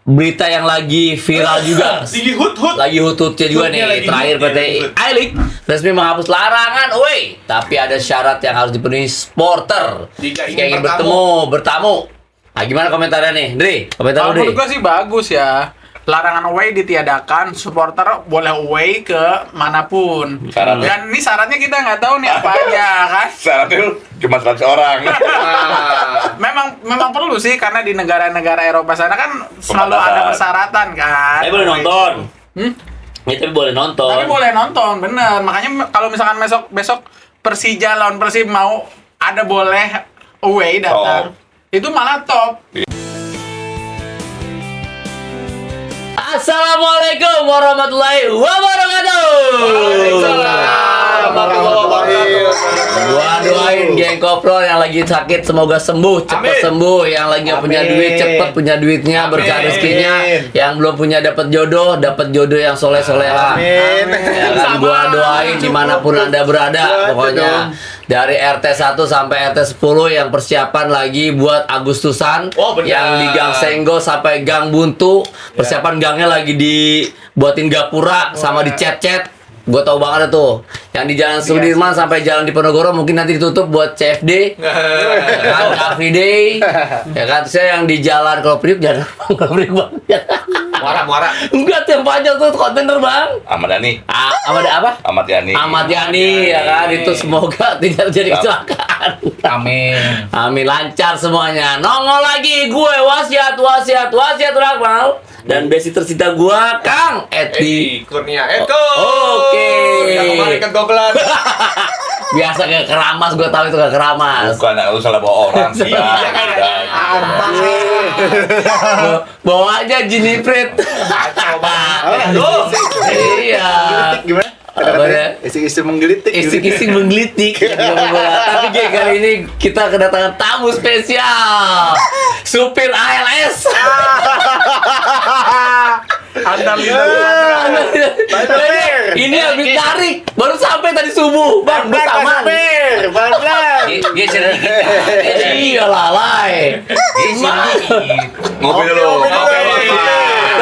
berita yang lagi viral juga. Lagi hut-hutnya juga nih. Terakhir PT I-League resmi menghapus larangan away, tapi ada syarat yang harus dipenuhi supporter jika ingin bertamu. Nah, gimana komentarnya nih, Dri? Komentar lu, Dri. Menurut gua sih bagus ya. Larangan away ditiadakan, supporter boleh away ke manapun. Dan ini syaratnya kita nggak tahu nih apa aja kan. Syaratnya cuma 100 orang. Memang perlu sih, karena di negara-negara Eropa sana kan selalu ada persyaratan kan. Tapi boleh nonton. Ya, tapi boleh nonton. Tapi boleh nonton, bener. Makanya kalau misalkan besok Persija lawan Persib mau ada boleh away datang. Itu malah top. Assalamualaikum warahmatullahi wabarakatuh. Gua doain geng Koplo yang lagi sakit semoga sembuh, cepet sembuh. Yang lagi nggak punya duit cepet punya duitnya, berkah rezekinya. Yang belum punya dapat jodoh yang soleh-soleha. Ya kan, gua doain dimanapun Anda berada, pokoknya dari RT 1 sampai RT 10 yang persiapan lagi buat Agustusan, yang di Gang Senggo sampai Gang Buntu, persiapan gangnya lagi dibuatin gapura sama dicet-cet. Gue tau banget tuh, yang di Jalan Sudirman sampai Jalan Diponegoro mungkin nanti ditutup buat CFD, ya kan, Car Free Day, ya kan. Saya yang di Jalan kalau Priuk jangan banget. Muara. Enggak, yang panjang tuh kontainer, Bang. Ahmad Yani. Ahmad apa? Ahmad Yani, ya kan. Itu semoga tidak terjadi kecelakaan. Amin, lancar semuanya. Nongol lagi gue wasiat Rakmal. Dan besi tercinta gua Kang Edi Kurnia Eko. Oke. Yang kemarin kan gogelan. Biasa ke keramas, gua tahu itu ke keramas. Bukan, lu salah bawa orang sih. Bawa aja Jiniprit. Coba. Iya. Gimana? Isi-isi menggelitik. Isi-isi menggelitik. Tapi kali ini kita kedatangan tamu spesial. Supir ALS. Ini habis tarik, baru sampai tadi subuh, Bang. Bersama. Geser dikit. Iya lalai. Ngopi dulu.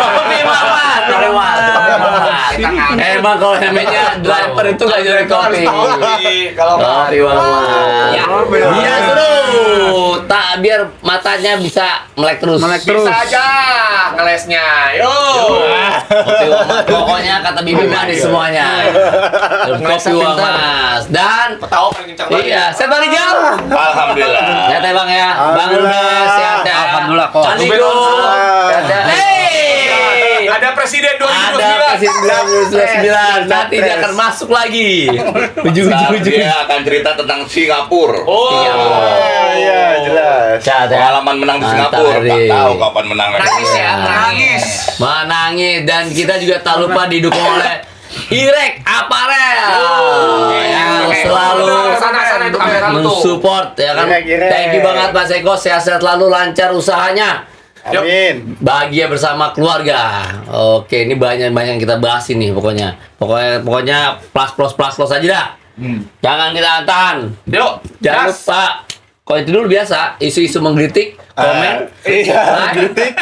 Kopi Mamat. Emang kalau namanya driver itu nggak jadi kopi. Kopi Mamat. Iya seru. Tak biar matanya bisa melek terus. Bisa aja ngelesnya. Yo. Kopi Mamat. Pokoknya kata Bibi manis semuanya. Kopi Mamat. Dan Tahu paling kencang banget. iya, sehat Bang Rijal. Alhamdulillah. Sehat ya Bang ya. Bang udah sehat ya. Alhamdulillah kok. Assalamualaikum. Ada presiden 2029. Ada presiden 2029. Nanti dia akan masuk lagi. Ujung-ujung. Dia akan cerita tentang Singapura. Iya, jelas. Sehat ya. Pengalaman menang di Mantap, Singapura. Tak Ri. tahu kapan menang. Nangis ya, nangis. Menangis. Dan kita juga tak lupa didukung oleh Irek Apparel yang selalu Sana itu kamera tuh. mensupport ya kan. Irek. Thank you banget Mas Eko, sehat-sehat selalu, lancar usahanya. Amin. Bahagia bersama keluarga. Oke, ini banyak yang kita bahas ini pokoknya. Pokoknya plus aja dah. Jangan kita tahan. Yuk. Jangan lupa. Kalau itu dulu biasa, isu-isu menggelitik, komen, Iya, kritik.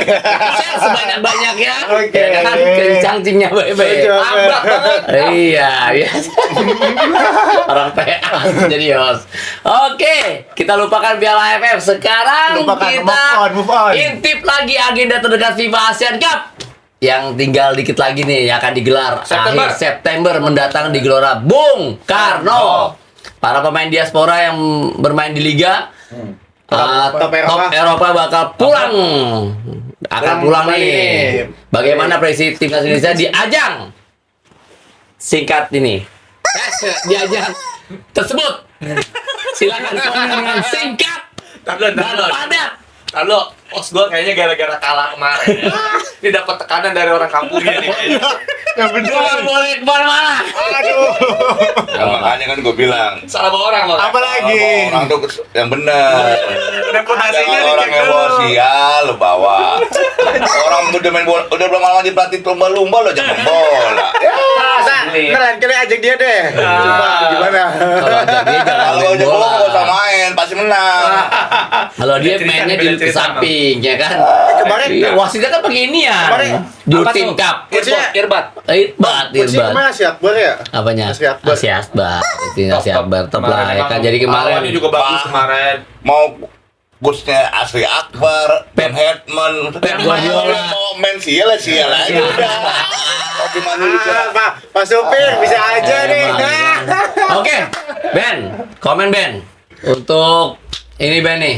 share sebanyak-banyaknya. Oke. Ya kan, kencangcingnya baik-baik. Abrak banget. Iya, biasa. Orang PA jadi host. Oke, kita lupakan Piala AFF. Sekarang Lupakan, kita move on. intip lagi agenda terdekat FIFA Asian Cup yang tinggal dikit lagi nih, yang akan digelar September. akhir September mendatang di Gelora Bung Karno. Para pemain diaspora yang bermain di liga Top Eropa bakal pulang. Akan pulang nih. Bagaimana prediksi timnas Indonesia di ajang singkat ini? Di ajang tersebut. Silakan komen dengan singkat dan padat. Lalu, os gue kayaknya gara-gara kalah kemarin. Ini dapat tekanan dari orang kampungnya nih. Yang bener. Gak boleh kemana-mana. Aduh. Ya, makanya kan gue bilang. Salah bawa orang loh. Apa lagi? Orang tuh yang benar. Reputasinya Jangan orang dicek yang bawa dulu. sial lo bawa. Orang udah main bola, udah belum lama dipelatih lumba-lumba lo jangan bola. Saya Ntar lain kali ajak dia deh. Coba gimana? Kalau ajak dia jangan Kalau main aja bola bola. nggak usah main, pasti menang. Kalau dia Beda cerita, mainnya beda di cerita. samping, ya kan? kemarin- Iya, wasitnya kan pakai ini ya. Kemarin Di Apa tim tuh? cup. Maksudnya- Irbat. Irbat, Kunci Irbat. kemana si Akbar ya? Apanya? Asia Akbar. Asia Akbar. Itu Asia Akbar top lah ya kan. emang Jadi kemarin lawannya juga bagus kemarin. Mau bosnya Asri Akbar, Pep. Ben Hetman, Pep Guardiola. mau main sial aja udah. Mau gimana gitu? Pak Supir bisa aja nih. Emang. Oke, Ben, komen Ben. Untuk ini Ben nih.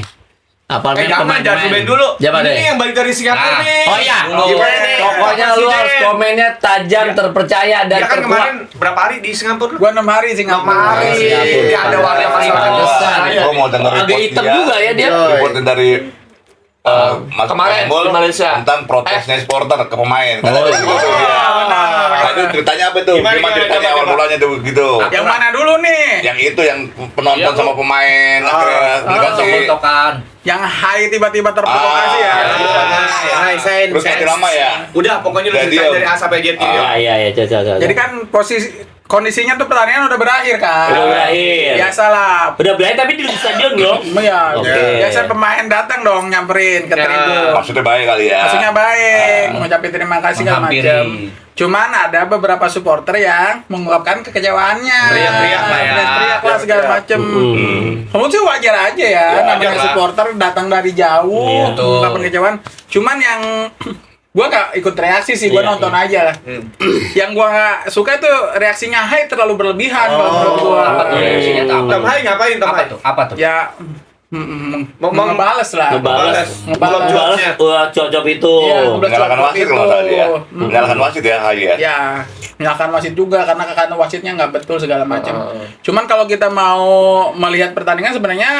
Apa namanya Jangan Ben dulu. Siapa deh? Ini yang balik dari Singapura Nah, nih. oh iya, Gimana nih? pokoknya lu harus komennya tajam, terpercaya dan Dia kan terkuat. kemarin berapa hari di Singapura? Gua 6 hari sih nggak 6 hari. Singapura. Dia ada warga masyarakat. Pantesan. Gua mau denger Agak report hitam dia. juga ya dia. Reportin dari Mas kemarin Embol di Malaysia. tentang protesnya supporter ke pemain. Kan Oh, ada iya. gitu dia. Nah, itu ceritanya apa tuh? Gimana, Gimana gimana, ceritanya coba, awal coba. mulanya tuh gitu? Yang mana dulu nih? Yang itu yang penonton Iya, sama pemain akhirnya diganti. Yang high tiba-tiba terprovokasi ya. Hai, saya Terus makin lama ya. Udah, pokoknya lu Jadi, ceritain dari A sampai Z. Iya, coba. Jadi kan kondisinya tuh pertandingan udah berakhir kan. Udah berakhir. Biasalah. Udah belajar tapi di stadion loh. Iya, Oke. biasa pemain datang dong nyamperin ke Ya. tribun. Maksudnya baik kali ya. Maksudnya baik, ngucapin terima kasih segala Menghampiri. macam. Cuman ada beberapa supporter yang mengungkapkan kekecewaannya. Teriak-teriak lah ya. Teriak lah segala macam. Kamu sih wajar aja ya, namanya wajar lah. supporter datang dari jauh, Iya. mengungkapkan kekecewaan. Cuman yang gua nggak ikut reaksi sih, gua Iya, nonton aja lah. Yang gua nggak suka itu reaksinya Hai terlalu berlebihan kalau menurut gua. Tam Hai ngapain Tam Hai? Apa tuh? Ya, mau ngebales lah. Ngebales. Ngebales. Ngebales. Wah, cocok itu. Iya, ngebales Menyalahkan cocok wasit itu. kalau nggak salah dia. Menyalahkan wasit ya Hai ya. Ya, menyalahkan wasit juga karena wasitnya nggak betul segala macam. Cuman kalau kita mau melihat pertandingan sebenarnya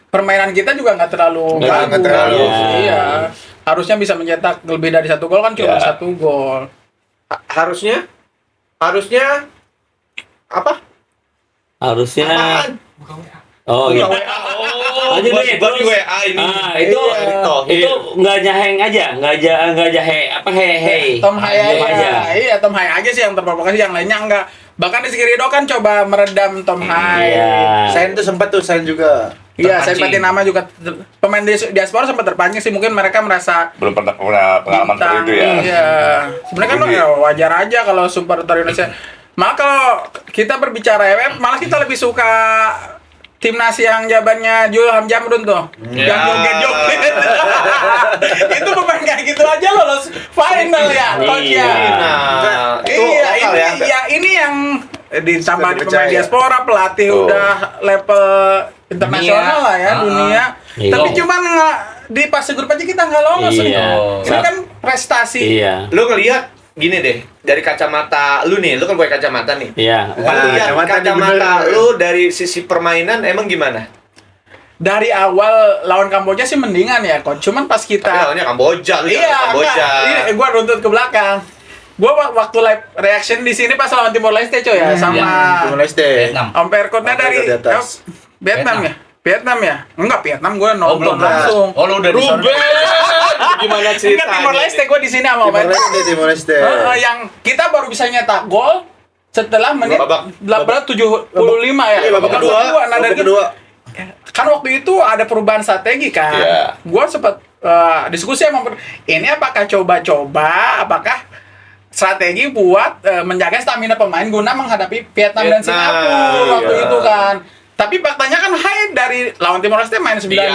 permainan kita juga nggak terlalu Nggak bagus. terlalu. Iya. Harusnya bisa mencetak lebih dari 1 gol kan cuma Ya. 1 gol. Harusnya apa? Harusnya. Apaan? Oh iya. Aja deh, buat terus. WA ini. Itu Iya. itu nggak nyaheng aja, nggak jahe apa hey. Tom Hai Diam aja. Iya, Tom Hai aja sih yang terprovokasi, yang lainnya enggak. Bahkan Rizky Ridho kan coba meredam Tom Hai. Iya. Saya itu sempat tuh saya juga. Iya, saya Terpancing. nama juga pemain diaspora sempat terpancing sih, mungkin mereka merasa Belum pernah punya pengalaman seperti itu ya. Iya. Sebenarnya kan Jadi- ya wajar aja kalau supporter Indonesia. Malah kalau kita berbicara EWF, malah kita lebih suka timnas yang jabannya Julham Jamrun tuh. Yang joget-joget. Itu pemain kayak gitu aja lolos final ya, coach ya. Nah, itu Iya, lokal ini ya. ini yang ditambah di pemain dipercaya. diaspora, pelatih Tuh. udah level internasional lah ya, dunia. Iya. Tapi cuman nggak di fase grup aja kita nggak lolos. Iya. nih. Ini kan prestasi. Iya. Lu ngelihat gini deh, dari kacamata lu nih, lu kan pakai kacamata nih. Iya. Lu lihat kacamata kacamata bener. lu dari sisi permainan emang gimana? Dari awal lawan Kamboja sih mendingan ya, coach. Cuman pas Tapi kita lawannya Kamboja, lu iya, jangan Kamboja. gua runtut ke belakang. Gua waktu live reaction di sini pas lawan Timor Leste coy ya, sama Timor Leste. Umpire code-nya dari Umpire code di atas. Vietnam ya. Vietnam ya? Enggak, Vietnam gua nonton belum. langsung. Oh, lu udah di sana. Gimana Enggak, ceritanya? Timor Leste gua di sini sama Timor Umpire. Leste, Timor Leste. Yang kita baru bisa nyetak gol setelah menit Babak- 75 ya. Iya, babak kedua. Nah, dari Babak kedua. kan waktu itu ada perubahan strategi kan. Iya. Gua sempat diskusi sama ini apakah coba-coba apakah strategi buat menjaga stamina pemain guna menghadapi Vietnam dan Singapura waktu iya. itu kan. Tapi faktanya kan Hai dari lawan Timor Leste main 90. Dia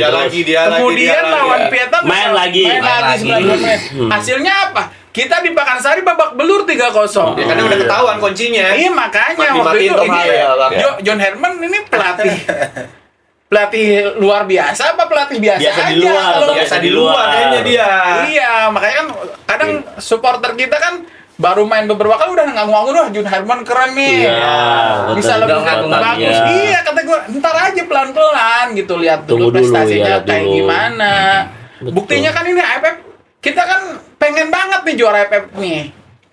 lagi, Kemudian lawan Vietnam Main lagi. main lagi 90 menit. Hasilnya apa? Kita di Pakansari babak belur 3-0. Ya karena udah ketahuan kuncinya. Iya makanya Mati-matiin waktu itu Tom ini Hai ya, Bang. John Herman ini pelatih luar biasa apa pelatih biasa, Biasa aja? di luar, Kalau- Biasa di luar kayaknya dia. Iya, makanya kan kadang supporter kita kan baru main beberapa kali udah ngaku-ngaku wah John Herman keren nih. Iya, Bisa betul. lebih Udah ngaku-ngaku, bagus. iya. Iya, kata gue ntar aja pelan-pelan gitu lihat Tunggu dulu dulu, prestasinya ya, kayak dulu. gimana. Betul. Buktinya kan ini AFF kita kan pengen banget nih juara AFF nih.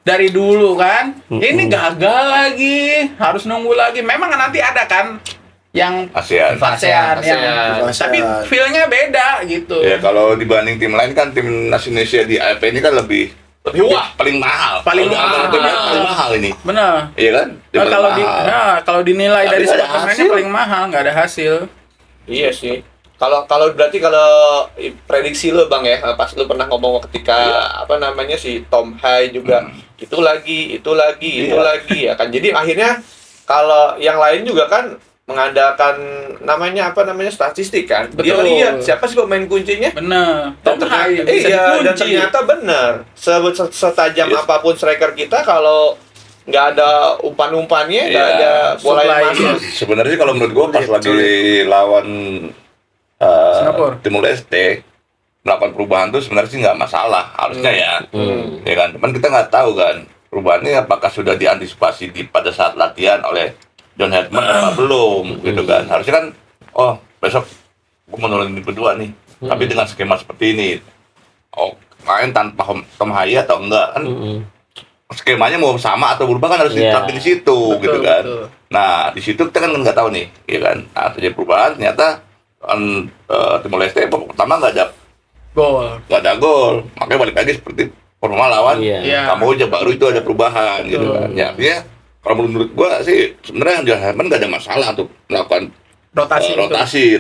Dari dulu kan. Ini gagal lagi, harus nunggu lagi. Memang nanti ada kan yang ASEAN. ASEAN yang ASEAN. tapi feel-nya beda gitu. Ya kalau dibanding tim lain kan timnas Indonesia di AFF ini kan lebih Lebih wah. paling mahal. Paling Kalau mahal. antara tim lain paling mahal ini. Benar. Iya kan? Dia paling Kalau dinilai Tapi dari nggak ada squad pemainnya hasil. paling mahal, nggak ada hasil. Iya sih. Kalau berarti kalau prediksi lo Bang ya, pas lu pernah ngomong ketika apa namanya si Tom Hai juga itu lagi ya kan. Jadi akhirnya kalau yang lain juga kan mengandalkan namanya statistik kan. Dia Betul. lihat siapa sih pemain kuncinya. Benar. Dan Tom Hai ternyata, bisa dan dikunci. ternyata benar. Setajam apapun striker kita kalau nggak ada umpan-umpannya, nggak Iya. ada bola yang Supply. masuk. Sebenarnya sih kalau menurut gua pas lagi lawan Singapura. Timur Leste melakukan perubahan tuh sebenarnya sih nggak masalah harusnya ya. Ya kan, cuman kita nggak tahu kan perubahannya apakah sudah diantisipasi pada saat latihan oleh John Hedman apa belum gitu kan. Harusnya kan besok gua mau nurunin berdua nih, tapi dengan skema seperti ini. Main tanpa Tom Hai atau enggak kan skemanya mau sama atau berubah kan harus Iya. diterapin di situ gitu kan. betul. Nah di situ kita kan nggak tahu nih, ya kan. Nah terjadi perubahan ternyata Timor Leste pertama nggak ada gol, makanya balik lagi seperti formal lawan Iya. Kamboja baru itu ada perubahan gitu kan. Ya artinya kalau menurut gua sih sebenarnya John Hedman nggak ada masalah untuk melakukan Rotasi.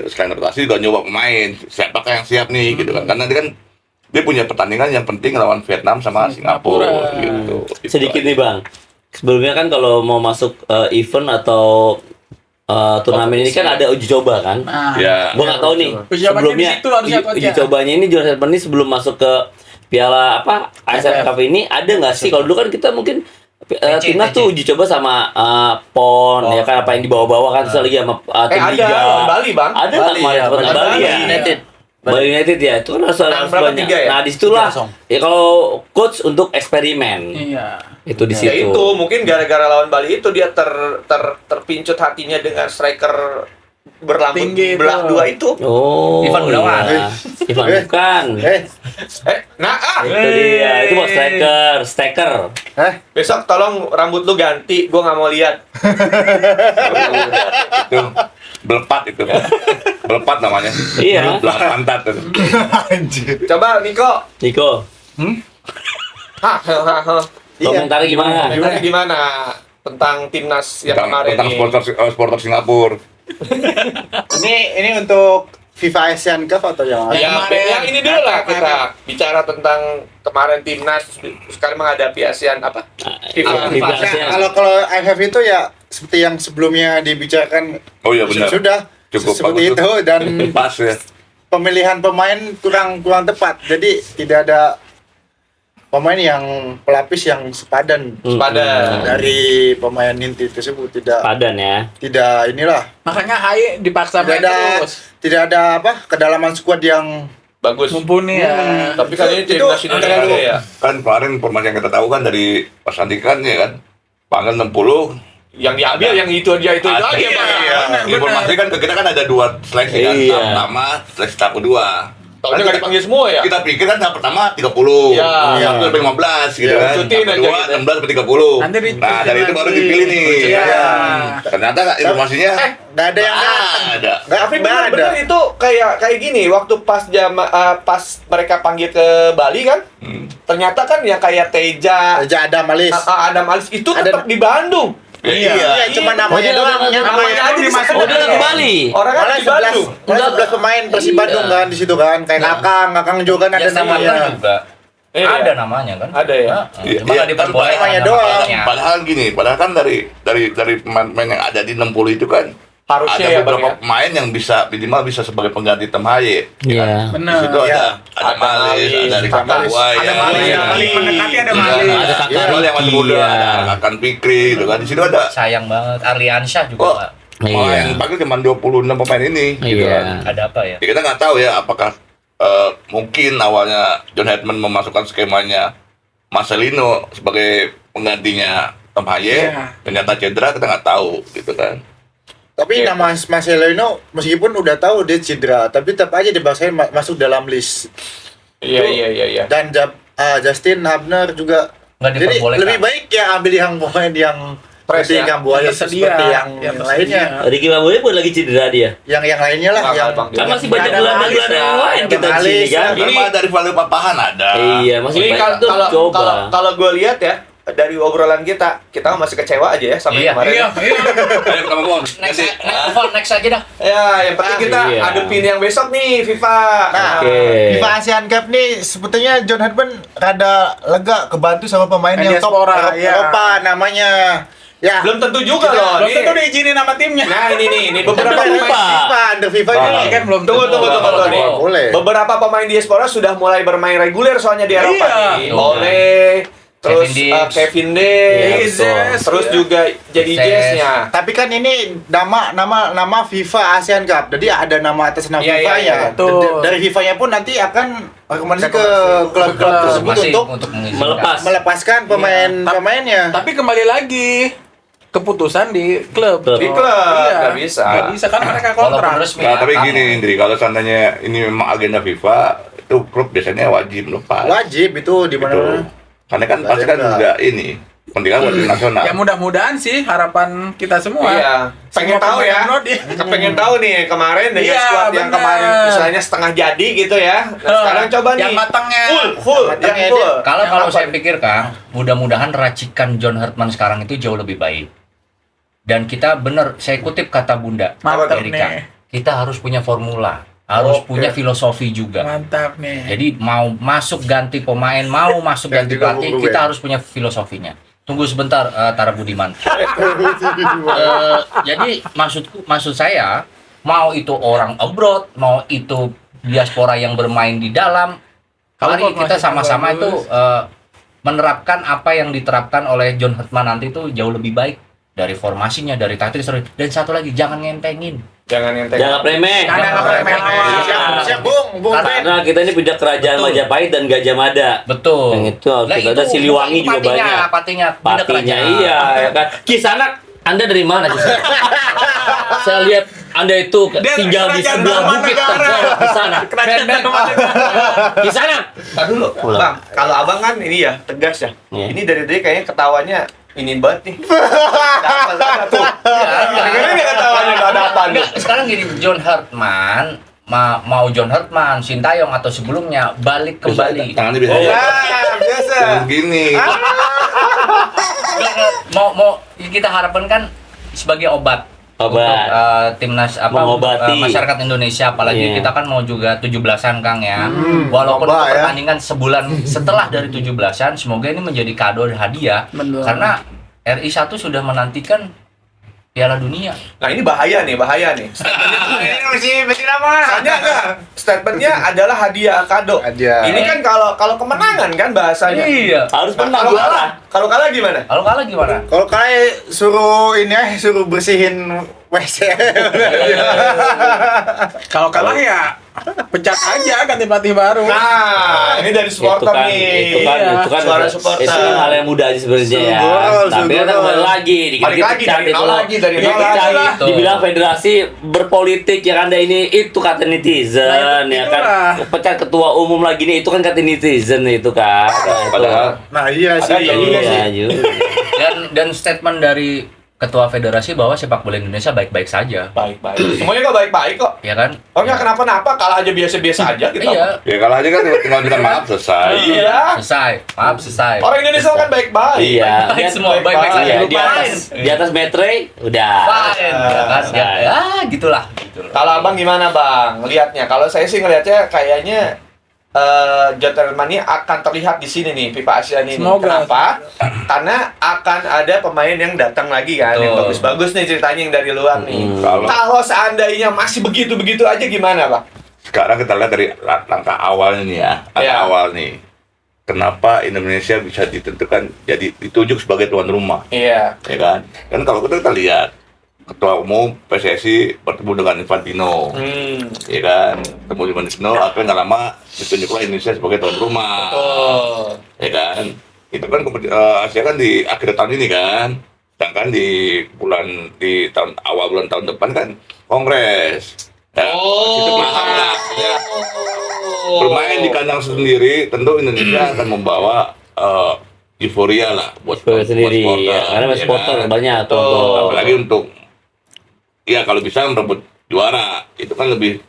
selain rotasi juga nyoba pemain siapakah yang siap nih gitu kan, karena dia punya pertandingan yang penting lawan Vietnam sama Singapura gitu. Sedikit nih Bang. Sebelumnya kan kalau mau masuk event atau turnamen ini kan ada uji coba kan. Nah, Ya. Gua nggak tahu nih. Uji cobanya Sebelumnya di situ harusnya, Coach, uji ya. cobanya ini John Hedman ini sebelum masuk ke Piala AFF Cup ini ada nggak sih? Kalau dulu kan kita mungkin timnas tuh uji coba sama PON ya kan, apa yang dibawa-bawa kan terus lagi sama tim Ada liga. lawan Bali Bang. Ada nggak kemarin lawan benar. Bali ya? United. Bali United ya, itu kan harus Menang berapa, banyak. 3 ya? Nah disitulah 3-0. ya kalau coach untuk eksperimen Iya. itu di Ya situ. itu mungkin gara-gara lawan Bali itu dia terpincut hatinya dengan striker berlambut Tinggi belah itu. dua itu. Oh, Ivan Gunawan. iya. Ivan bukan. Itu dia, itu buat striker. Besok tolong rambut lu ganti, gua nggak mau lihat. Itu belepat namanya. Iya. Belah pantat itu. Coba Niko. Niko, komentarnya gimana? Gimana tentang timnas yang kemarin Tentang ini? supporter Singapura. Ini untuk FIFA Asian Cup atau yang Yang kemarin. Yang ini dulu lah kita bicara tentang kemarin timnas sekarang menghadapi ASEAN apa? FIFA. FIFA Nah, ASEAN. kalau AFF itu ya seperti yang sebelumnya dibicarakan Oh iya benar. sudah Cukup seperti bagus itu dan Pas ya. pemilihan pemain kurang tepat. Jadi tidak ada pemain yang pelapis yang sepadan Pada dari pemain inti tersebut Padan ya. tidak inilah Makanya Hai dipaksa main tidak ada terus. tidak ada kedalaman skuad yang bagus. Mumpuni ya. Tapi kan ini Itu timnas ini terlalu- ada ya. Kan kemarin informasi yang kita tahu kan dari Mas Andi kan ya kan. Panggal 60 Yang diambil yang itu aja itu aja iya, Bang. iya. Benar, Informasi kan ke kita kan ada 2 seleksi kan. Iya. Tahap pertama, seleksi tahap kedua. Taunya nggak dipanggil semua ya? Kita pikir kan tahap pertama 30. Iya. Tahap kedua 15 gitu Iya, kan. cutiin Tahap aja kedua gitu. 16 sampai 30. Nanti Nah, dari itu baru lagi. dipilih nih. Iya. Ternyata informasinya nggak ada yang datang. ada. Tapi nggak ada. benar itu kayak gini waktu pas mereka panggil ke Bali kan, ternyata kan yang kayak Teja, Raja Adam Alis. Adam Alis itu Ada- tetap di Bandung. Iya, cuma namanya doang. Namanya aja di sana. Oh, dia lagi Bali. Orang kan Malah di Bandung. 11 pemain Persib Iya. Bandung kan di situ kan. Kayak Kakang juga kan ada Jasa Marga namanya. juga. Iya. Ada namanya kan? Ada ya? Iya, Cuma iya, nggak diperbolehkan namanya nama doang. orangnya. Padahal gini, padahal kan dari pemain yang ada di 60 itu kan Harusnya ada ya, beberapa Bang, ya? pemain yang minimal bisa sebagai pengganti Tom Haye. Iya. Di Benar. situ ada Ada Malis, Malis, ada Rika Malis. Kawai, Ada Malis, ya. yang paling mendekati ada Iya, Malis. Ada Kakak Iya, yang masih Riki, muda, ya. ada Akan Fikri gitu kan. Di situ ada Sayang banget. Arliansyah juga kok Pak. main Iya. panggil cuma 26 pemain ini gitu Iya. kan. Ada apa ya? Ya, kita nggak tahu ya apakah mungkin awalnya John Hedman memasukkan skemanya Marcelino sebagai penggantinya Tom Haye, Iya. ternyata cedera kita nggak tahu gitu kan. Tapi Iya. nama Marcelino meskipun udah tahu dia cedera, tapi tetap aja dipaksain masuk dalam list. Iya. Dan Justin Hubner juga. Nggak Jadi diperbolehkan. lebih baik ya ambil yang pemain yang Press seperti ya. Kambuaya Tersedia. seperti yang Ya, lainnya. Ricky Kambuaya bukan lagi cedera dia. Yang lainnya lah Bakal, yang Bang. Kan masih banyak ada gelandang-gelandang yang lain ada kita di sini Malis, kan. Ini mah dari value papahan ada. Iya, masih Ini banyak tuh coba. kalau gue lihat ya dari obrolan kita masih kecewa aja ya sampai Iya. kemarin. Iya, iya. Ayo pertama Mon. Next aja dah. Ya, yang penting kita Iya. hadepin yang besok nih FIFA. Nah, Oke. FIFA Asian Cup nih sebetulnya John Herdman rada lega kebantu sama pemain yang top Diaspora, iya. Eropa namanya. Ya. Belum tentu juga Kita- loh. Belum Nih. tentu diizinin sama timnya. Nah, ini beberapa Under pemain FIFA. Under FIFA Ah. ini Kan belum Tunggu, tentu. tunggu nih. Boleh. Beberapa pemain diaspora sudah mulai bermain reguler soalnya di Eropa Iya. nih. Iya. Ole, terus Kevin Diggs. Kevin Diggs, Iya, terus iya. juga jadi Ses. Jazz-nya. Tapi kan ini nama FIFA Asian Cup. Jadi ada nama atas nama Iya, iya, FIFA-nya. iya, betul. Dari FIFA-nya pun nanti akan rekomendasi ke klub-klub Klub. tersebut Masih untuk mengizinkan. Melepas. melepaskan pemain-pemainnya. Tapi kembali lagi keputusan di klub. Klub. Di klub, Iya. nggak bisa. Nggak bisa kan mereka Walaupun kontrak. resmi. Nah, tapi ya, gini Indri, kalau seandainya ini memang agenda FIFA, itu klub biasanya wajib lepas. Wajib itu di Gitu. mana-mana. Karena kan pasti kan Agenda. udah ini pentingnya buat tim nasional. Ya mudah-mudahan sih harapan kita semua. Iya, pengen Semua tahu pemain ya. Brody. Pengen tahu nih kemarin dengan Iya, squad yang bener. kemarin misalnya setengah jadi gitu ya. Nah, sekarang coba nih Yang matangnya. full, Yang matangnya yang full. Kalau Yang kalau apa? saya pikir Kang, mudah-mudahan racikan John Herdman sekarang itu jauh lebih baik. Dan kita bener, saya kutip kata Bunda Mantap Erika, nih. kita harus punya formula, harus Oke. punya filosofi juga. Mantap nih. Jadi mau masuk ganti pemain, mau masuk Dan ganti juga pelatih, Bung kita Ruben. harus punya filosofinya. Tunggu sebentar, Tara Budiman. Jadi maksud saya, mau itu orang abroad, mau itu diaspora yang bermain di dalam, mari Kalau kita masih sama-sama bagus. itu menerapkan apa yang diterapkan oleh John Herdman nanti itu jauh lebih baik dari formasinya, dari taktik, dan satu lagi jangan ngentengin. Jangan yang Jangan remeh. Jangan remeh lawan. Siap, Bung Ben. Karena kita ini punya kerajaan Betul. Majapahit dan Gajah Mada. Betul. Yang itu harus kita ada Siliwangi juga banyak. Patinya, beda Patinya kerajaan. iya ya kan. Kisanak, Anda dari mana Kisanak? Saya lihat Anda itu Dia tinggal di kerajaan sebelah Dharma bukit Negara. Kisanak. Kerajaan Dharma Negara. Kisanak. Tar dulu, Bang. Kalau abang kan ini ya tegas ya. Iya. Ini dari tadi kayaknya ketawanya ini banget nih. Ada apa tuh? Dengerin nggak ketawanya nggak ada apa nih? Enggak, sekarang gini, John Herdman mau John Herdman, Sintayong atau sebelumnya balik kembali. Tangannya biasa Oh, aja. Biasa. Jangan gini. Mau kita harapkan kan sebagai obat. Obat. Untuk timnas Mengobati. masyarakat Indonesia, apalagi Iya. kita kan mau juga 17-an Kang ya. Walaupun lomba itu ya. pertandingan sebulan setelah dari 17-an, semoga ini menjadi kado dan hadiah. Betul. Karena RI1 sudah menantikan Piala Dunia. Nah ini bahaya nih. Ini masih lama. Soalnya enggak, statementnya adalah hadiah kado. Hadiah. Ini kan kalau kemenangan kan bahasanya. Iya. Harus Nah, menang kalau juara. kalah, kalau kalah gimana? Kalau kalah gimana? Kalau kayak suruh bersihin WC. Kalau kalah ya pecat aja ganti pelatih baru. Nah, ini dari supporter nih. itu kan, Iya. itu kan Suara supporter. itu kan hal yang mudah aja sebenarnya ya. Sugol, Tapi kan sugol. kembali lagi, Balik lagi dari nol lagi, dari nol dipecat, lagi. dibilang federasi berpolitik ya kan, ini itu kata netizen Nah, ya kan. itulah. Pecat ketua umum lagi nih, itu kan kata netizen itu kan. Padahal Nah, iya sih. Ada juga sih. Iya juga. Dan statement dari Ketua Federasi bahwa sepak bola Indonesia baik-baik saja, Baik-baik. Semuanya kok baik-baik kok. ya kan? Oh nggak kenapa-napa, kalah aja biasa-biasa aja gitu. Iya, ya kalau aja kan tinggal minta maaf selesai. Iya. selesai. Maaf, selesai. Orang Indonesia kan baik-baik. Iya, Baik lihat semua, baik-baik saja. Iya, Lupain. di atas metre udah. Fine, ya kan? Ya, gitulah. Kalau abang gimana bang? Lihatnya, kalau saya sih ngelihatnya kayaknya John Herdman ini akan terlihat di sini nih FIFA Asia ini. Semoga. Kenapa? Karena akan ada pemain yang datang lagi kan, yang Betul. bagus-bagus nih ceritanya yang dari luar nih. Kalau Kalau seandainya masih begitu-begitu aja gimana bang? sekarang kita lihat dari langkah awalnya nih ya, langkah Iya. awal nih. Kenapa Indonesia bisa ditentukan jadi ditunjuk sebagai tuan rumah, Iya. ya kan? Kan kalau kita lihat ketua umum PSSI bertemu dengan Infantino, ya kan? Ketemu dengan Infantino, akhirnya nggak lama ditunjuklah Indonesia sebagai tuan rumah, Oh. ya kan? Itu kan Asia kan di akhir tahun ini kan, sedangkan di tahun awal bulan tahun depan kan kongres. Ya, itu paham lah. Ya. Bermain di kandang sendiri, tentu Indonesia akan membawa euforia lah buat sendiri supporter, ya, karena ya supporter kan? banyak Betul. tonton. Apalagi untuk ya kalau bisa merebut juara itu kan lebih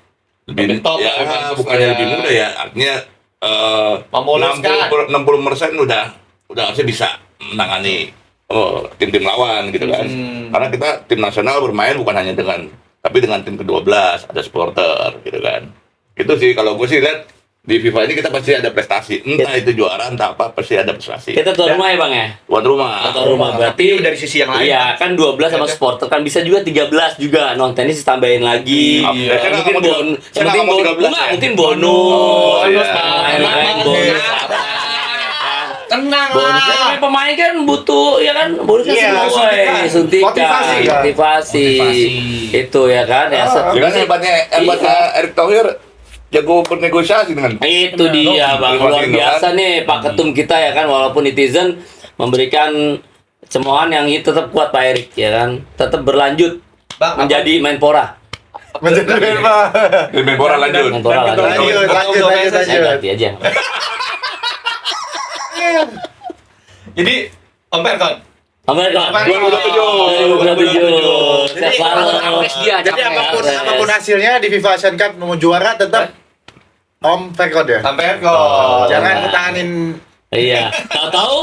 Lebih top ya, lah, bukannya ya. lebih mudah ya, artinya Memuluskan. 60% udah harusnya bisa menangani tim-tim lawan gitu kan. Karena kita tim nasional bermain bukan hanya tapi dengan tim ke-12, ada supporter gitu kan. Itu sih kalau gue sih lihat di FIFA ini kita pasti ada prestasi, entah itu juara entah apa, pasti ada prestasi. Kita tuan rumah ya Bang ya? Tuan rumah. Tuan rumah berarti Tapi dari sisi yang lain. iya kan 12 sama supporter kan bisa juga 13 juga non tenis ditambahin lagi. Iya. Saya nggak Mungkin mau saya nggak mungkin mau 13 enggak, ya. mungkin bonus. Oh, iya. Lain-lain bonus. Tenang Bonus lah. tapi pemain kan butuh ya kan bonusnya Iya, semua suntikan. suntikan, Motivasi. motivasi. Itu ya kan ya. Ya kan hebatnya Erick Thohir jago bernegosiasi dengan Itu dia Bang, luar Infantino, biasa kan? nih Pak Ketum kita ya kan, walaupun netizen memberikan cemoohan yang itu tetap kuat Pak Erik ya kan, tetap berlanjut Bang, menjadi Menpora. Menjadi Pak. di Menpora lanjut. Menpora lanjut. Lanjut. Saya ganti aja. Jadi Om Perkon. Amerika 2027. 2027. Jadi, Setelah dia Jadi apapun capres. apapun hasilnya di FIFA Asian Cup mau juara tetap Om Perkon ya. Om Perkon. Jangan pertahanin. Iya. Tahu-tahu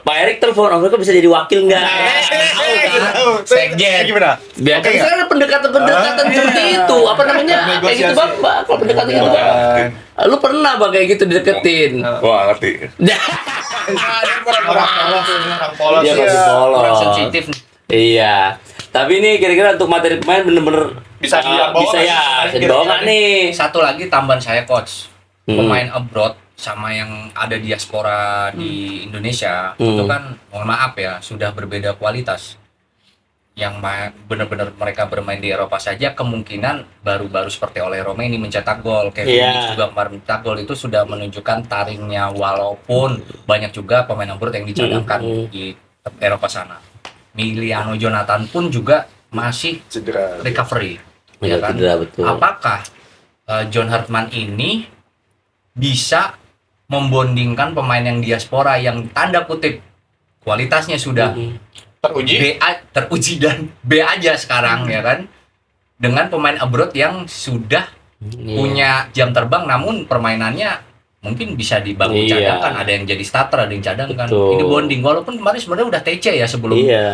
Pak Erik telepon Om Perkon bisa jadi wakil nggak? Tahu kan? Sekjen. Gimana? Biar kan Oke, sekarang ada pendekatan-pendekatan seperti itu. Apa namanya? Kayak gitu Bang, kalau pendekatan gitu Bang. Lu pernah Bang kayak gitu dideketin? Wah, ngerti. Orang polos. Dia pasti polos. Kurang sensitif nih. Iya. Tapi ini kira-kira untuk materi pemain bener-bener Bisa dibawa bisa nggak ya, sih? bisa dibawa nggak nih? Satu lagi tambahan saya coach, Hmm. pemain abroad sama yang ada diaspora di Indonesia itu kan mohon maaf ya sudah berbeda kualitas. Yang benar-benar mereka bermain di Eropa saja kemungkinan baru-baru seperti oleh Romeni mencetak gol, Kevin Iya. Phillips juga kemarin mencetak gol, itu sudah menunjukkan taringnya, walaupun banyak juga pemain abroad yang dicadangkan di Eropa sana. Miliano Jonathan pun juga masih Cedera. recovery. Iya, cedera, betul. Apakah John Hartman ini bisa membondingkan pemain yang diaspora yang tanda kutip kualitasnya sudah teruji dan B aja sekarang ya kan, dengan pemain abroad yang sudah Iya. punya jam terbang namun permainannya mungkin bisa dibangun Iya. cadangkan, ada yang jadi starter, ada yang cadangkan. Betul. Ini bonding walaupun kemarin sebenarnya udah TC ya sebelum Iya.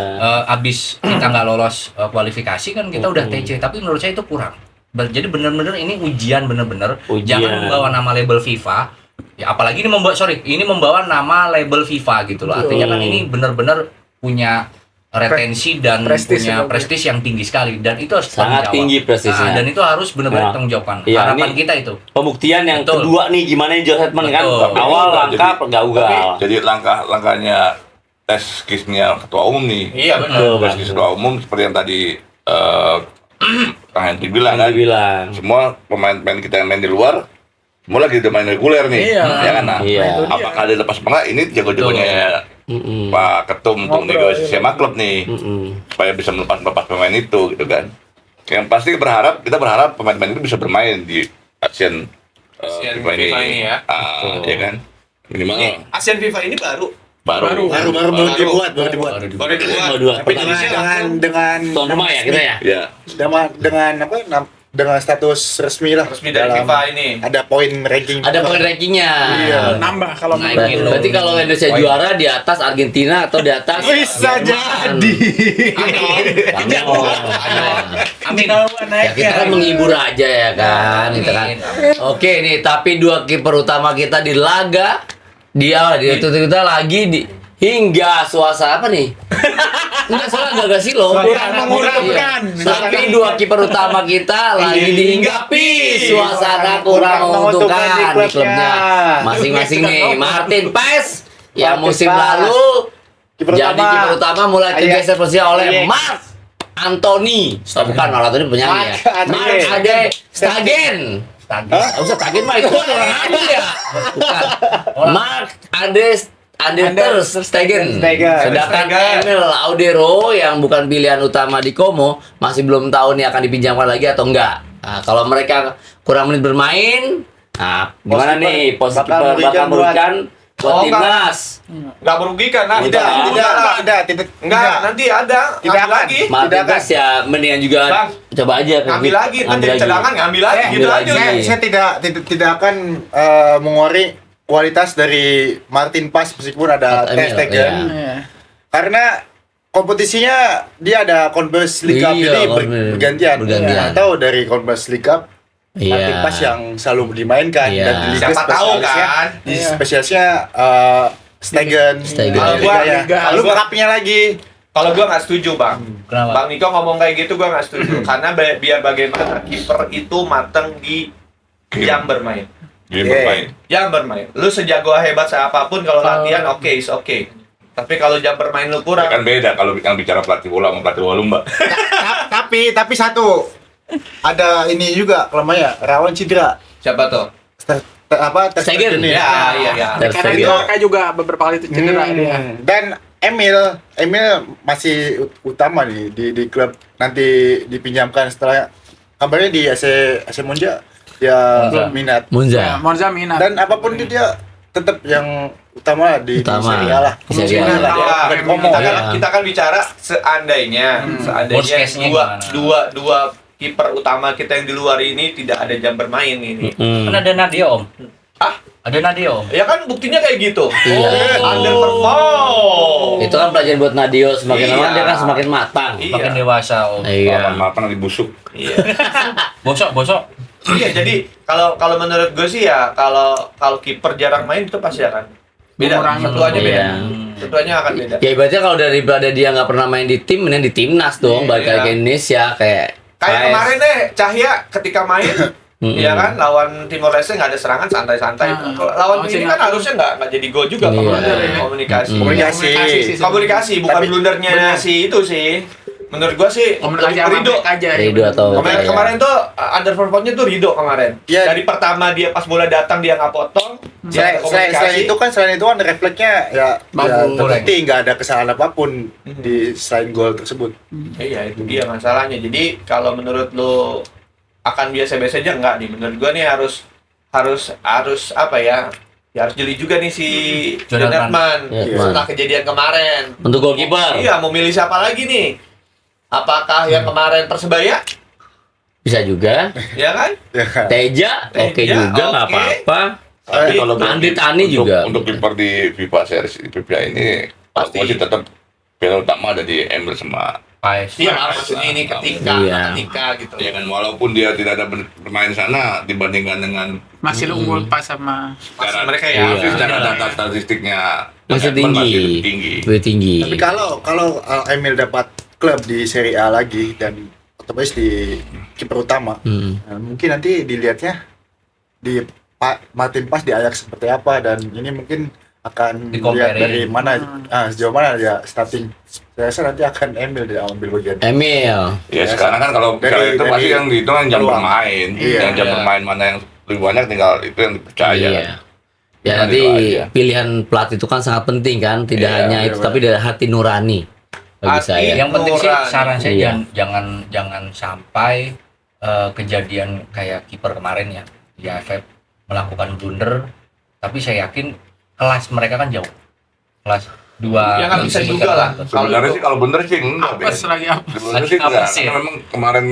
abis kita nggak lolos kualifikasi kan kita udah TC, tapi menurut saya itu kurang. Jadi bener-bener ini ujian bener-bener. Ujian. Jangan membawa nama label FIFA. Ya apalagi ini membawa nama label FIFA gitu loh. Artinya kan ini bener-bener punya retensi dan Prestis punya ya, prestis yang tinggi sekali, dan itu harus Sangat tanggung jawab. tinggi prestisnya. Dan itu harus benar-benar Ya. tanggung jawabkan. Iya, Harapan ini- kita itu. Pembuktian yang Betul. kedua nih gimana nih John Hartman kan Betul. awal langkah Jadi- gagal. Jadi langkah-langkahnya tes kisnya ketua umum nih. Iya benar. Betul, Tes Bang. kis ketua umum seperti yang tadi Kang Henry bilang kan. Dibilang. Semua pemain-pemain kita yang main di luar semua lagi udah main reguler nih. Iya. Ya kan? Nah, Iya. apakah ada lepas apa enggak? Ini jago-jagonya Mm-mm. Pak Ketum untuk Ngobrol, negosiasi iya. sama klub nih. Mm-mm. Supaya bisa melepas pemain itu gitu kan. Yang pasti kita berharap pemain-pemain itu bisa bermain di Asian Asian FIFA FIFA ini ya. Ya kan? Minimal Asian FIFA ini baru baru. Baru dibuat. baru dibuat. Dua. Tapi dengan Tuan rumah ya kita ya. Ya. dengan apa? Dengan status resmi lah. Resmi dari Dalam- FIFA ini. Ada poin ranking. Ada poin rankingnya. Iya. Nambah kalau Naikin menurut. loh. Berarti kalau Indonesia Poin. juara di atas Argentina atau di atas Bisa jadi. Amin. Ya kita kan menghibur aja ya kan, kita kan. Oke nih, tapi dua kiper utama kita di laga itu kita lagi di hingga suasana apa nih? Enggak salah gagal sih loh. Mengurangkan. Iya. Tapi dua kiper utama kita lagi dihinggapi suasana kurang menguntungkan di klubnya masing-masing nih. Martin Paes yang Martin musim Paes. lalu Kiper jadi utama. kiper utama mulai tergeser posisinya oleh Iya. Mark Anthony. Bukan Mark Anthony penyanyi ya. Mark Ade Stagen. Nggak usah Stagen mah itu orang ambil ya. Bukan. Mark Ade Ter Stegen. Sedangkan Emil Audero yang bukan pilihan utama di Como masih belum tahu nih akan dipinjamkan lagi atau enggak. Nah, kalau mereka kurang menit bermain, nah gimana Pos nih kiper pos bakal kiper bakal merugikan buat merugikan buat Oh, enggak. timnas. Nggak merugikan, nah. Tidak. Enggak, nanti ada. Tidak Ngambil akan. lagi. Martin Pass ya mendingan juga Bang, coba aja Ngambil lagi, nanti Ambil lagi. cadangan ngambil lagi, Ambil gitu lagi. aja. Saya tidak akan mengori kualitas dari Martin Pass meskipun ada Emil, Ter Stegen. Iya. Karena kompetisinya dia ada Conference League Cup, Iya, jadi Conference bergantian. bergantian. Atau dari Conference League Cup, Martin Iya. Pass yang selalu dimainkan Iya. dan di liga Siapa tahu spesialisnya, kan. di spesialisnya Stegen. Stegen. Kalau Gua- lalu gua- cupnya lagi. Kalau gua nggak setuju, Bang. Kenapa? Bang Niko ngomong kayak gitu gua nggak setuju. Karena biar bagaimana kiper itu mateng di jam bermain. Dia Oke. bermain. Jam bermain. Lu sejago hebat apapun kalau latihan oke, is oke. Tapi kalau jam bermain lu Ya kurang, kan beda kalau yang bicara pelatih bola sama pelatih bola lumba. Tapi satu ada ini juga kelemahannya rawan cedera. siapa tuh? Ter Stegen. ini. Ya, iya. Ter Karena Stegen. itu Aka juga beberapa kali itu cedera dia. Dan Emil masih utama nih di klub, nanti dipinjamkan setelah kabarnya di AC Monza dia Monza. minat. Munza. Monza minat. Dan apapun itu dia tetap yang utama di Utama. Serie A lah. Di Serie A. Kemungkinan lah. Ya, Bukan kita ngomong. kan, Ya. kita kan bicara seandainya Worst case-nya gimana? dua kiper utama kita yang di luar ini tidak ada jam bermain ini. Kan ada Nadia Om. Ah, Ada Nadia Om. ya kan buktinya kayak gitu. Iya. Underperform. Itu kan pelajaran buat Nadio, semakin Iya. lama dia kan semakin matang. Iya. Makin dewasa Om. Iya. Mapan nanti busuk. Iya. Bosok. Iya, jadi kalau menurut gue sih ya kalau kiper jarang main itu pasti akan beda. Mengurangi. Satuannya beda. Iya. Satuannya akan beda. Ya ibaratnya kalau daripada dia nggak pernah main di tim, mending di timnas dong, balik Iya. lagi ke Indonesia kayak Kayak AS. kemarin deh Cahya ketika main Iya kan, lawan Timor Leste nggak ada serangan santai-santai. Ah. Kalau lawan Lawan ini kan Singapura. harusnya nggak jadi gol juga Iya. komunikasi. Komunikasi. sih Komunikasi bukan Tapi- blundernya bener. si itu sih. Menurut gua sih Komunikasi sama Rido. back aja. Rido atau Kemarin, kayak- kemarin tuh underperformnya tuh Rido kemarin. Iya. Dari pertama dia pas bola datang dia nggak potong. Dia Selain itu kan refleksnya ya Bagus. terbukti nggak ada kesalahan apapun di selain gol tersebut. Iya itu dia masalahnya. Jadi kalau menurut lu akan biasa-biasa aja nggak nih? Menurut gua nih harus apa ya? Ya harus jeli juga nih si John Jonathan. Herman Iya. setelah kejadian kemarin. untuk goalkeeper Iya, mau milih siapa lagi nih? Apakah yang kemarin Persebaya? bisa juga. Ya kan? Teja oke Teja, juga nggak oke. apa-apa. Tapi kalau Andi untuk- Tani juga. untuk kiper di FIFA Series FIFA ini Pasti. pasti tetap pilihan utama ada di Emil sama Paes. Iya, maksudnya ini ketika Iya. gitu. ya kan, walaupun dia tidak ada bermain sana dibandingkan dengan Masih unggul pas sama Masih mereka ya. Iya. secara data statistiknya Masih Edmund tinggi. masih tinggi. Lebih tinggi. Tapi kalau Emil dapat klub di Serie A lagi dan otomatis di kiper utama, nah, mungkin nanti dilihatnya di Martin Pass di Ajax seperti apa, dan ini mungkin akan Di-compare-in. lihat dari mana sejauh mana dia starting. Saya rasa nanti akan Emil dia ambil bagian. Emil Ya sekarang kan kalau Dari- misalnya itu pasti dari yang dihitung kan jam peluang. bermain, Iya. yang jam Iya. bermain mana yang lebih banyak tinggal itu yang dipercaya. Iya. Ya Bukan nanti itu aja. pilihan pelatih itu kan sangat penting kan, tidak Iya, hanya itu iya, tapi dari hati nurani bagi Hati saya. Yang penting sih Nurani. saran saya Iya. jangan sampai kejadian kayak kiper kemarin ya di AFF melakukan blunder, tapi saya yakin kelas mereka kan jauh. Kelas 2 Ya nggak bisa juga lah. Sebenarnya sih kalau bener sih enggak, Ben. apes lagi apa? Sebenarnya Lagi sih enggak. apes ya? Karena memang kemarin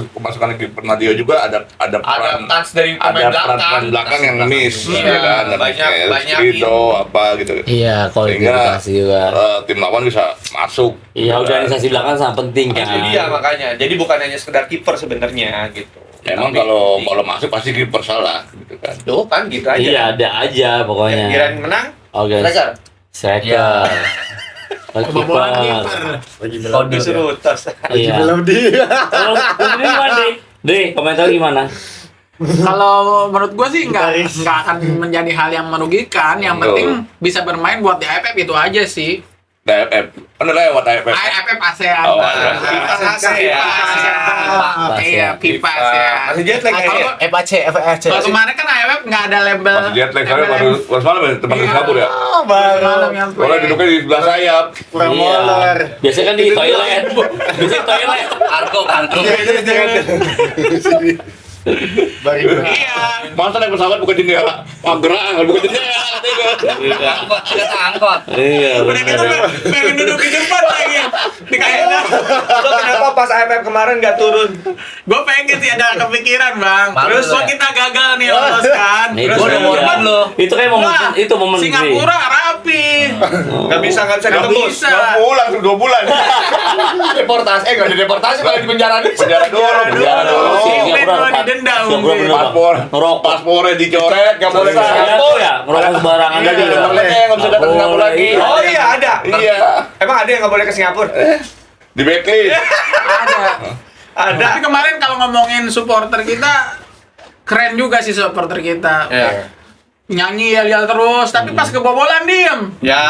pemasukan kiper Nadio juga ada Ada peran touch dari pemain peran belakang yang miss, Iya, ya kan, dan banyak- kayak banyak Ridho, apa gitu. Iya, kualifikasi juga. Tim lawan bisa masuk. Iya, organisasi belakang sangat penting kan. Jadi ya makanya. Jadi bukan hanya sekedar kiper sebenarnya gitu. Emang Tapi- kalau masuk pasti kiper salah gitu kan. Tuh kan gitu aja. Iya, ada aja pokoknya. Kirain menang. Oke. Striker. Striker. Iya. Kebobolan Kiper. kiper. Lagi Kode. Disuruh tos. Iya. belum dia. Kalau lu gimana, Deh? Deh, komentar gimana? Kalau menurut gue sih nggak akan menjadi hal yang merugikan. Yang Betul. penting bisa bermain buat di AFF itu aja sih. AFF. Kan udah lewat AFF. AFF ASEAN. Oh, ada. FIFA ASEAN. Iya, FIFA Ah, ASEAN. masih jet lag kayaknya. Kalau kemarin kan AFF nggak ada label. Masih jet lag soalnya baru semalam ya tempat Iya. kabur ya. Malam yang Soalnya duduknya di sebelah sayap. Kurang Iya. molor. Biasanya kan di toilet. Biasanya di toilet. Argo. Iya. Masa naik pesawat buka jendela? Pagerangan, buka jendela. Angkot, kereta angkot. Iya, Udah gitu benar. pengen duduk di depan lagi. Dikayaknya. Lo kenapa pas AFF kemarin nggak turun? Gue pengen sih ada kepikiran bang. Malu Terus lu kok ya? kita gagal nih lolos kan. Nih, Terus gua udah mau cuman, lo. Itu kayak momen wah, itu momen Singapura rapi. Nggak bisa Nggak ditembus. bisa. Pulang 2 bulan. Deportasi, nggak ada deportasi malah di penjara nih. Penjara dulu. Penjara dulu. Singapura Singapura didenda Singapura mungkin. bener, Bang. Paspor, Ngerokok. paspornya dicoret, nggak boleh ke Saya Singapura. tuh ya ngerokok sembarangan Iya, aja. temennya nggak bisa datang ke Singapura lagi. Oh iya ada. Iya, Emang ada yang nggak boleh ke Singapura? di backlist. Ada. Ada. Tapi kemarin kalau ngomongin supporter kita keren juga sih supporter kita. Nyanyi yel-yel terus, tapi pas kebobolan diem. Ya,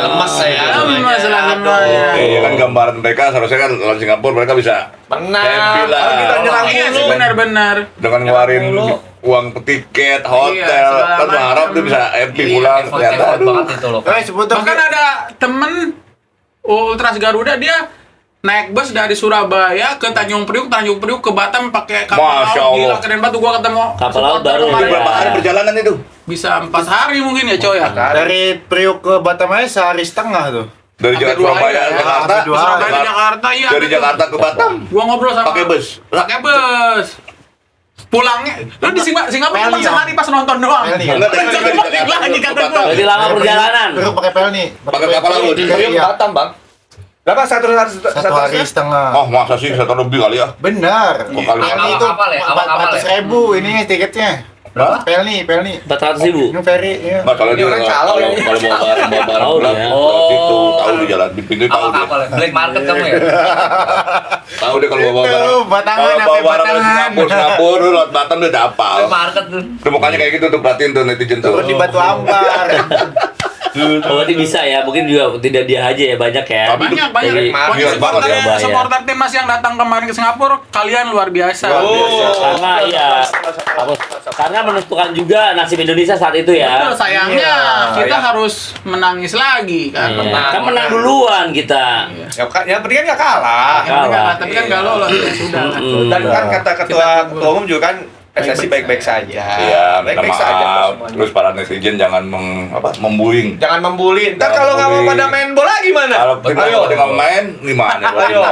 lemas saya. Lemas lah semuanya. Iya kan gambaran mereka seharusnya kan lawan Singapura mereka bisa Menang. happy lah. Kalau kita nyerang Iya sih mulu. benar-benar. dengan ngeluarin uang tiket, hotel, segala kan berharap macam. dia bisa happy Iya, pulang. Effort Ternyata aduh. banget itu loh. Sebutan Bahkan ada temen Ultras Garuda dia naik bus dari Surabaya ke Tanjung Priuk ke Batam pakai kapal Masya laut. Gila Allah. keren banget tuh gua ketemu Kapal laut supporter baru. Itu kemarin. berapa hari perjalanan itu? Bisa 4 hari mungkin ya coy ya. dari Priuk ke Batam aja sehari setengah tuh. Dari Sampai Jakarta 2 Surabaya hari, ke ya. Jakarta, Sampai 2 hari. Surabaya ke Jakarta iya. dari ada tuh. Jakarta ke Batam Gua ngobrol sama pakai bus. Pakai bus. Pulangnya lu di Singapura cuma Pelni, ya? sehari pas nonton doang. Pelni, ya? Enggak, tadi Besok balik Jakarta lagi ke kata Batam. gua. Jadi lama perjalanan. Priuk pakai pelni. Pakai kapal laut. Priuk Iya. Batam, Bang. Berapa satu Satu hari setengah. Oh masa sih 1 lebih kali ya? Benar. Kok kali Pelni awal itu kapal ya? Awal kapal ya? 400.000 ini tiketnya. Berapa? Pelni. 400.000. Ini ferry. Iya. Nggak, soalnya dia Orang kalau calo ya. kalau bawa barang Tahu berat, dia. berat itu tahu di jalan di pintu tahu Apa dia. kapal ya? Black market kamu ya? Tahu dia kalau bawa Itu, barang. Batangan, Kalau bawa sampai barang ke Batangan. Singapura, lu lewat Batam dia udah hafal. Black market tuh. Tuh mukanya kayak gitu tuh perhatiin tuh netizen tuh. Turun di Batu Ampar. Oh, berarti bisa ya. Mungkin juga tidak dia aja ya, banyak ya. Tapi Banyak Dari- Pokoknya Iya, banget ya, Surabaya. supporter timnas yang datang kemarin ke Singapura kalian luar biasa. Karena iya, karena menentukan juga nasib Indonesia saat itu ya. Betul, sayangnya kita harus menangis lagi kan. Iya. Kan menang duluan kita. Yang penting kan nggak kalah. Kalah. Tapi kan nggak lolos ya sudah. lah. Mm-mm. Dan kan kata ketua umum juga kan PSSI baik-baik saja. Iya, minta baik-baik saja kok maaf. semuanya. Terus para netizen jangan membuing. Jangan membuli. Ntar Jangan kalau nggak mau membuli. pada main bola gimana? Kalau timnas Ayo. pada nggak main, gimana? Ayo.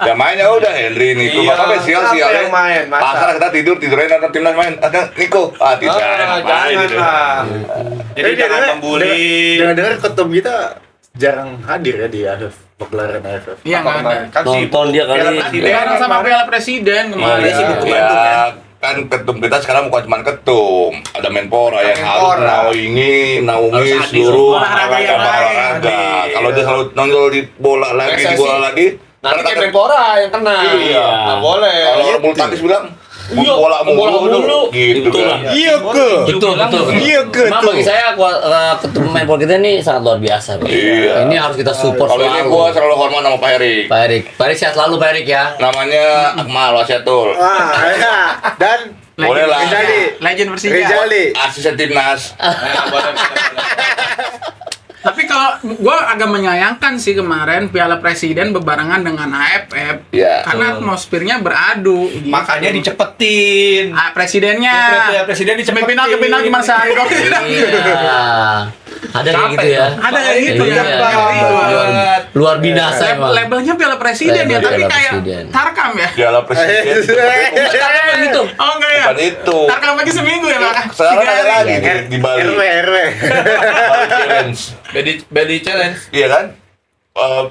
Ya main ya udah Henry Niko. Iya, Masa sial siapa sial yang main? Masa? Pasar kita tidurnya nonton timnas main. Ada Niko. Tidak. Jangan lah. Jadi jangan membuli. Dengar-dengar ketum kita jarang hadir ya di AFF, pagelaran AFF. Iya nggak ada. Kan Nonton dia kali. Bareng sama Piala Presiden kemarin. Dia sibuk ke Ya, Bandung ya. kan ketum kita sekarang bukan cuma ketum, ada Menpora yang harus Menpora. naungi Harus hadir. seluruh Olahraga yang lain. olahraga. Kalau dia selalu nonjol di bola lagi, di bola lagi, Nanti ntar kayak kata- Menpora yang kena. Iya. Nggak boleh. kalau orang bulu tangkis bilang Iya, bola mulu, gitu Betul, kan. Bang. Iya ke? Betul. Iya ke Memang tuh. bagi saya ketum Menpora kita ini sangat luar biasa, Pak. Iya. Ini harus kita support Kalau ini gua selalu. selalu hormat sama Pak Erik. Pak Erik sehat selalu Pak Erik ya. Namanya Akmal Wasyatul. Wah, ya. Dan Boleh lah. Legend Persija. Rizali. Asisten timnas. Tapi kalau gue agak menyayangkan sih kemarin Piala Presiden berbarengan dengan AFF Iya. karena atmosfernya beradu. Gitu. Makanya dicepetin. Presidennya. Ya, presiden dicepetin. Semifinal ke final gimana sehari dong? Iya. Ada kayak gitu ya. Ada kayak gitu Iya. ya. Ngeri gua. Luar biasa emang. Labelnya Piala Presiden ya, Label tapi Piala kayak Presiden. Tarkam ya. Piala Presiden. Tarkam gitu. Oh enggak ya. Bukan itu. Tarkam lagi seminggu ya, Pak. Sekarang 3 ada hari. lagi di Bali. RW. Bali Challenge. Bedi challenge. Iya kan?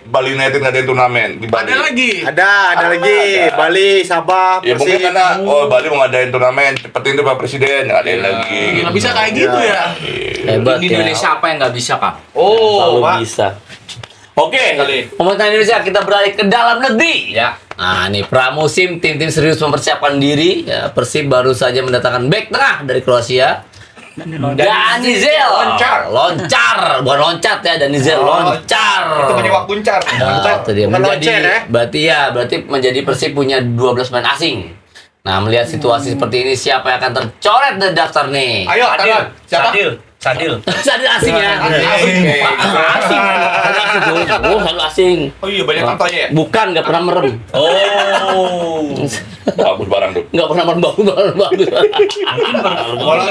Bali United ngadain turnamen di Bali. Ada lagi. Ada lagi. Bali, Sabah, Ya mungkin Persib. karena Bali mau ngadain turnamen, cepetin tuh Pak Presiden ngadain lagi. Nggak bisa kayak gitu ya. Hebat Di ya. Indonesia apa yang nggak bisa, Kak? Selalu Pak. bisa. Oke, Pemerintah Indonesia kita beralih ke dalam negeri. Ya. Nah, nih pramusim tim-tim serius mempersiapkan diri. Ya, Persib baru saja mendatangkan bek tengah dari Kroasia. Danizel loncar, bukan loncat ya, Danizel loncar. Itu penyebab puncar. Nah, itu dia Bukan menjadi loncer, ya? berarti menjadi Persib punya 12 pemain asing. Nah, melihat situasi seperti ini siapa yang akan tercoret dari daftar nih? Ayo, tangan. Siapa? Sadil. Sadil. Sadil asing ya. Asing. Asing. Sadil asing tuh. Oh, Sadil asing. Oh iya, banyak contohnya ya? Bukan, nggak pernah merem. Oh. Bagus barang tuh. Nggak pernah merem bagus.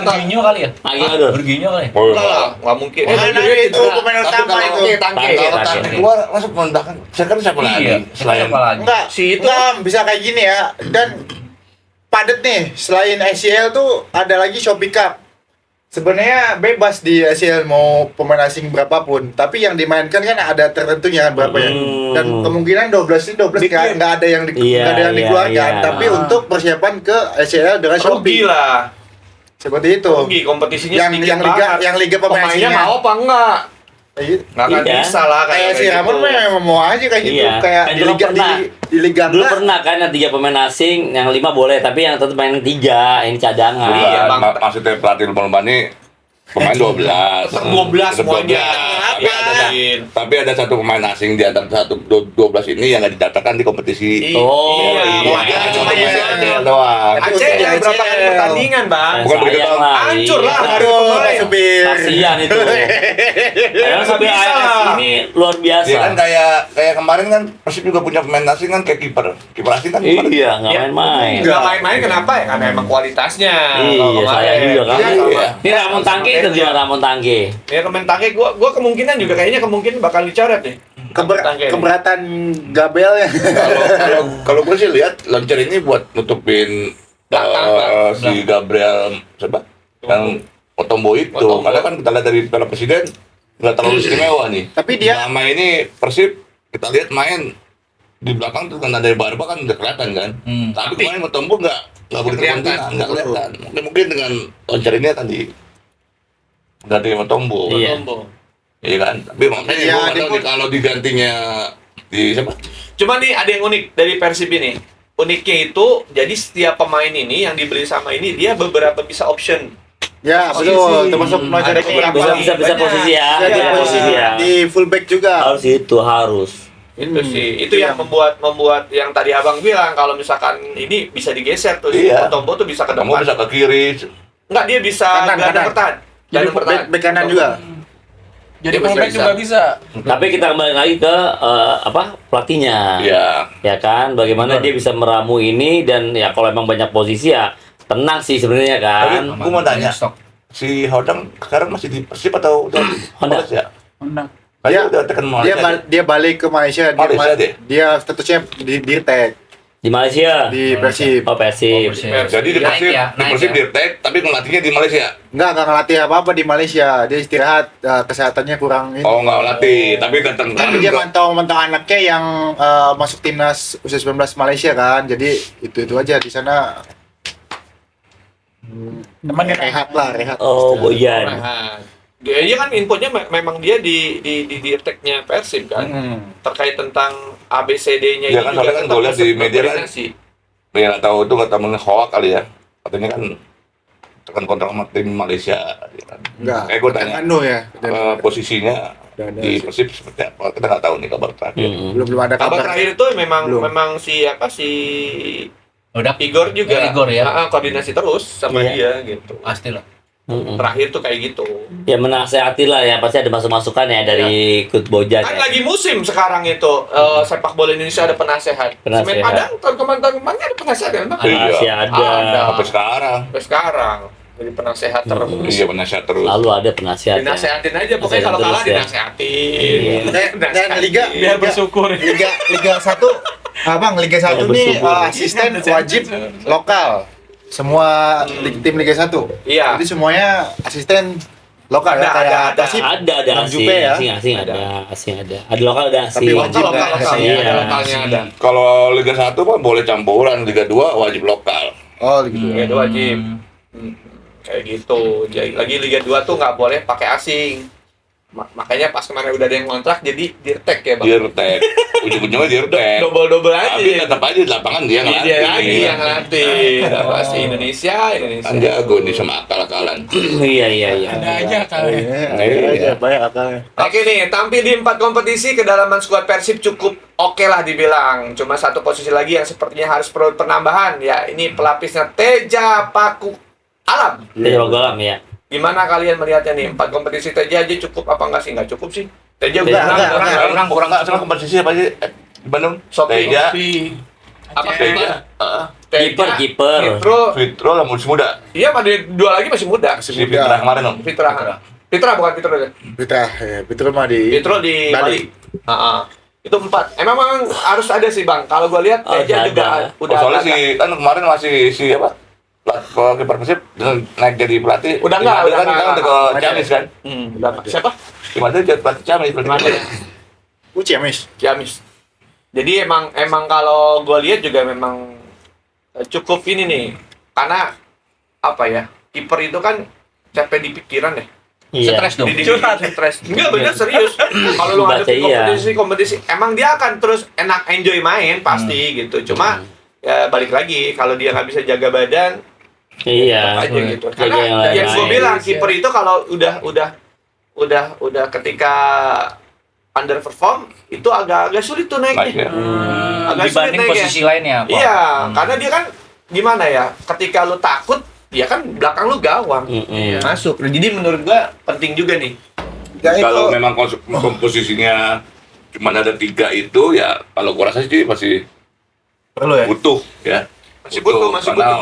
Berginyo kali ya? Ah, gimana tuh? Berginyo kali. Oh, Enggak lah, nggak mungkin. Mana itu pemain utama itu. Tangke. Kalau tangke keluar masuk mendakan. Sekarang siapa lagi? Iya. Selain Siapa lagi? Enggak, Si itu. enggak bisa kayak gini ya. Dan padet nih, selain ACL tuh ada lagi Shopee Cup. Sebenarnya bebas di ACL mau pemain asing berapapun, tapi yang dimainkan kan ada tertentunya kan berapa ya. Dan kemungkinan 12 ini 12 nggak ada yang Iya, nggak ada yang iya, dikeluarkan, iya. tapi untuk persiapan ke ACL dengan Rugi Shopee. lah. Seperti itu. Rugi, kompetisinya Yang sedikit yang liga banget. yang liga pemain Pemainnya asingnya. mau apa enggak? Nggak akan Iya. bisa lah Kayak si Ramon gitu. memang mau aja kayak gitu, Iya. kayak Kan di dulu liga pernah. di liga Dulu enggak. pernah kan yang 3 pemain asing, yang 5 boleh, tapi yang tetap main 3, ini cadangan. Iya, Bang. Maksudnya pelatih lumba-lumba ini pemain 12. Tetap 12 Tetap semuanya. 12. Tapi ada satu pemain asing di antara 12 ini yang nggak didatangkan di kompetisi. Oh, Iya, iya. makanya Cuma cuma ACL doang. Aceh ada berapa kali pertandingan, Bang? Bukan begitu, Sayang Bang. lah, Hancur iya. lah. Aduh, Pak Supir. Kasihan itu. Karena sampai Bisa. AS ini luar biasa. Dia kan kayak kemarin kan Persib juga punya pemain asing kan kayak kiper. Kiper asing kan kemarin. Iya, nggak Iya. main-main. Nggak main-main kenapa ya? Karena emang kualitasnya. Iya, Kalau kemarin. sayang juga kan. Iya, sama. Ini Ramon Tangke itu gimana Ramon Tangke? Ya Tangke gua kemungkinan juga kayaknya kemungkinan bakal dicoret nih. Tangke nih. Keberatan Gabel ya. Kalau gue sih lihat launcher ini buat nutupin Belakang, si Gabriel siapa? Yang Otombo itu. Otombo. Karena kan kita lihat dari Piala Presiden nggak terlalu istimewa nih. Tapi dia- selama ini Persib kita lihat main di belakang tuh kan dari Barba kan udah kelihatan kan. Tapi kemarin Otombo nggak begitu kelihatan. kelihatan, nggak kelihatan. Mungkin dengan launcher ini akan ganti Otombo. Iya. Iya kan. Tapi makanya Iya, gue nggak tahu dia nih kalau digantinya di siapa? Cuma nih ada yang unik dari Persib ini. Uniknya itu, jadi setiap pemain ini yang dibeli sama ini dia beberapa bisa option. Ya, Posisi. betul. Termasuk Nocer Ada ini. beberapa. Bisa Banyak. posisi ya. Ya, di Bisa posisi ya. di fullback juga. Harus itu harus. Itu sih. Itu yang membuat yang tadi Abang bilang kalau misalkan ini bisa digeser tuh. Iya. Otombo tuh bisa ke Kamu depan. bisa ke kiri. Enggak, dia bisa Kanan, gelandang kanan. bertahan. Jadi Gelandang bertahan. back kanan juga. Jadi Dia fullback bisa. juga bisa. Tapi kita kembali lagi ke pelatihnya. Iya. Ya kan, bagaimana dia bisa meramu ini dan ya kalau emang banyak posisi ya tenang sih sebenarnya kan. Tapi gue mau tanya, Stok. si Hodang sekarang masih di Persib atau udah di Honda. Malaysia? Honda. Kayaknya Dia- udah tekan Dia Malaysia. dia balik ke Malaysia. Malaysia deh? Dia statusnya di Dirtek Di Malaysia. di Persib. Oh, Persib. Jadi di Naik Persib, ya, di naik Persib ya. di tag, tapi ngelatihnya di Malaysia. Enggak ngelatih apa-apa di Malaysia. Dia istirahat, kesehatannya kurang ini. Oh nggak latih, tapi datang Tapi dia mantau anaknya yang masuk timnas U19 Malaysia kan. Jadi itu aja di sana. Teman dia Rehat lah, rehat. Oh, Istirahat. Boyan. Nah, dia kan infonya memang dia di dirteknya Persib kan. Terkait tentang ABCD-nya Ya kan, soalnya kan tetap gua lihat di media kan. berkoordinasi. Ya nggak tahu itu nggak tahu hoak kali ya. Katanya kan tekan kontrak sama tim Malaysia. Ya kan. Enggak. Gue tanya Anu ya. posisinya Dan- di Persib seperti apa? Kita nggak tahu nih kabar terakhir. belum ada Kabar kabar. terakhir itu memang Belum. memang si Udah Igor juga Igor ya. koordinasi terus sama Iya. dia gitu. Pasti lah. Terakhir tuh kayak gitu. Ya menasehati lah ya, pasti ada masukan ya dari Coach Bojan Kan ya. lagi musim sekarang itu sepak bola Indonesia ada penasehat. Penasehat. Semen Padang tahun kemarin ada penasehat kan? Bang? Iya. Masih ada. Sampai sekarang. Sampai sekarang jadi penasehat terus. Iya penasihat terus. Lalu ada penasihat. ya. Dinasehatin aja pokoknya Nasehatin kalau kalah terus ya. dinasehatin. Dan liga biar bersyukur. Liga 1 Abang, Liga 1 Kayak nih bersyukur. asisten wajib lokal. Semua tim Liga 1. Iya. Jadi semuanya asisten lokal ya, kayak ada. Persib. Ada asing, Jupe ya. asing ada, asing ada. Ada lokal ada asing. Tapi wajib Lokal, kan? lokal, Iya. ada lokalnya ada. Kalau Liga 1 mah boleh campuran, Liga 2 wajib lokal. Oh, gitu. Liga 2 wajib. Kayak gitu. Jadi lagi Liga 2 tuh nggak boleh pakai asing. Makanya pas kemarin udah ada yang kontrak jadi dirtek ya, Bang. Dirtek. Ujung-ujungnya dirtek. Double aja. Tapi tetap aja di lapangan dia Iya, ngelatih. dia lagi yang ngelatih. Pasti Indonesia. Kan jago nih sama akal-akalan. Iya. Ada aja kali. Iya, banyak akalnya. Oke nih, tampil di 4 kompetisi, kedalaman skuad Persib cukup oke lah dibilang. Cuma satu posisi lagi yang sepertinya harus perlu penambahan. Ya, ini pelapisnya Teja Paku Alam. Dia Golam ya. Gimana kalian melihatnya nih? 4 kompetisi TJ aja cukup apa enggak sih? Enggak cukup sih. TJ kurang nggak sama kompetisi apa sih di Bandung? Shopee. Teja, Apa Teja, Kiper. Fitro lah masih muda. Iya, pada 2 lagi masih muda. Si Fitra kemarin dong. Fitra bukan Fitra ya. Fitra mah di Fitro di Bali. Itu 4. Memang harus ada sih Bang. Kalau gua lihat Teja juga udah Soalnya ada. kan kemarin masih si apa? Kiper Persib naik jadi pelatih. Udah enggak, Kan udah ke Ciamis kan? Udah, siapa? Gimana dia pelatih Ciamis? Ciamis. Jadi emang kalau gua lihat juga memang cukup ini nih. Karena apa ya? Kiper itu kan capek di pikiran deh. Iya. Stres dong. Stres. Enggak bener serius. Kalau lu Baca ngadepin iya. kompetisi, emang dia akan terus enak enjoy main pasti gitu. Cuma ya balik lagi kalau dia nggak bisa jaga badan Iya. aja gitu. Jaga Karena yang yang gue lain-lain. bilang kiper itu kalau udah ketika underperform itu agak sulit tuh naiknya. Agak sulit Dibanding naiknya. posisi lainnya. Pak. Iya, karena dia kan gimana ya? Ketika lu takut, dia kan belakang lu gawang. Masuk. Jadi menurut gua penting juga nih. Kalau memang komposisinya cuma ada 3 itu ya kalau gua rasa sih masih Perlu ya? butuh ya. Masih butuh.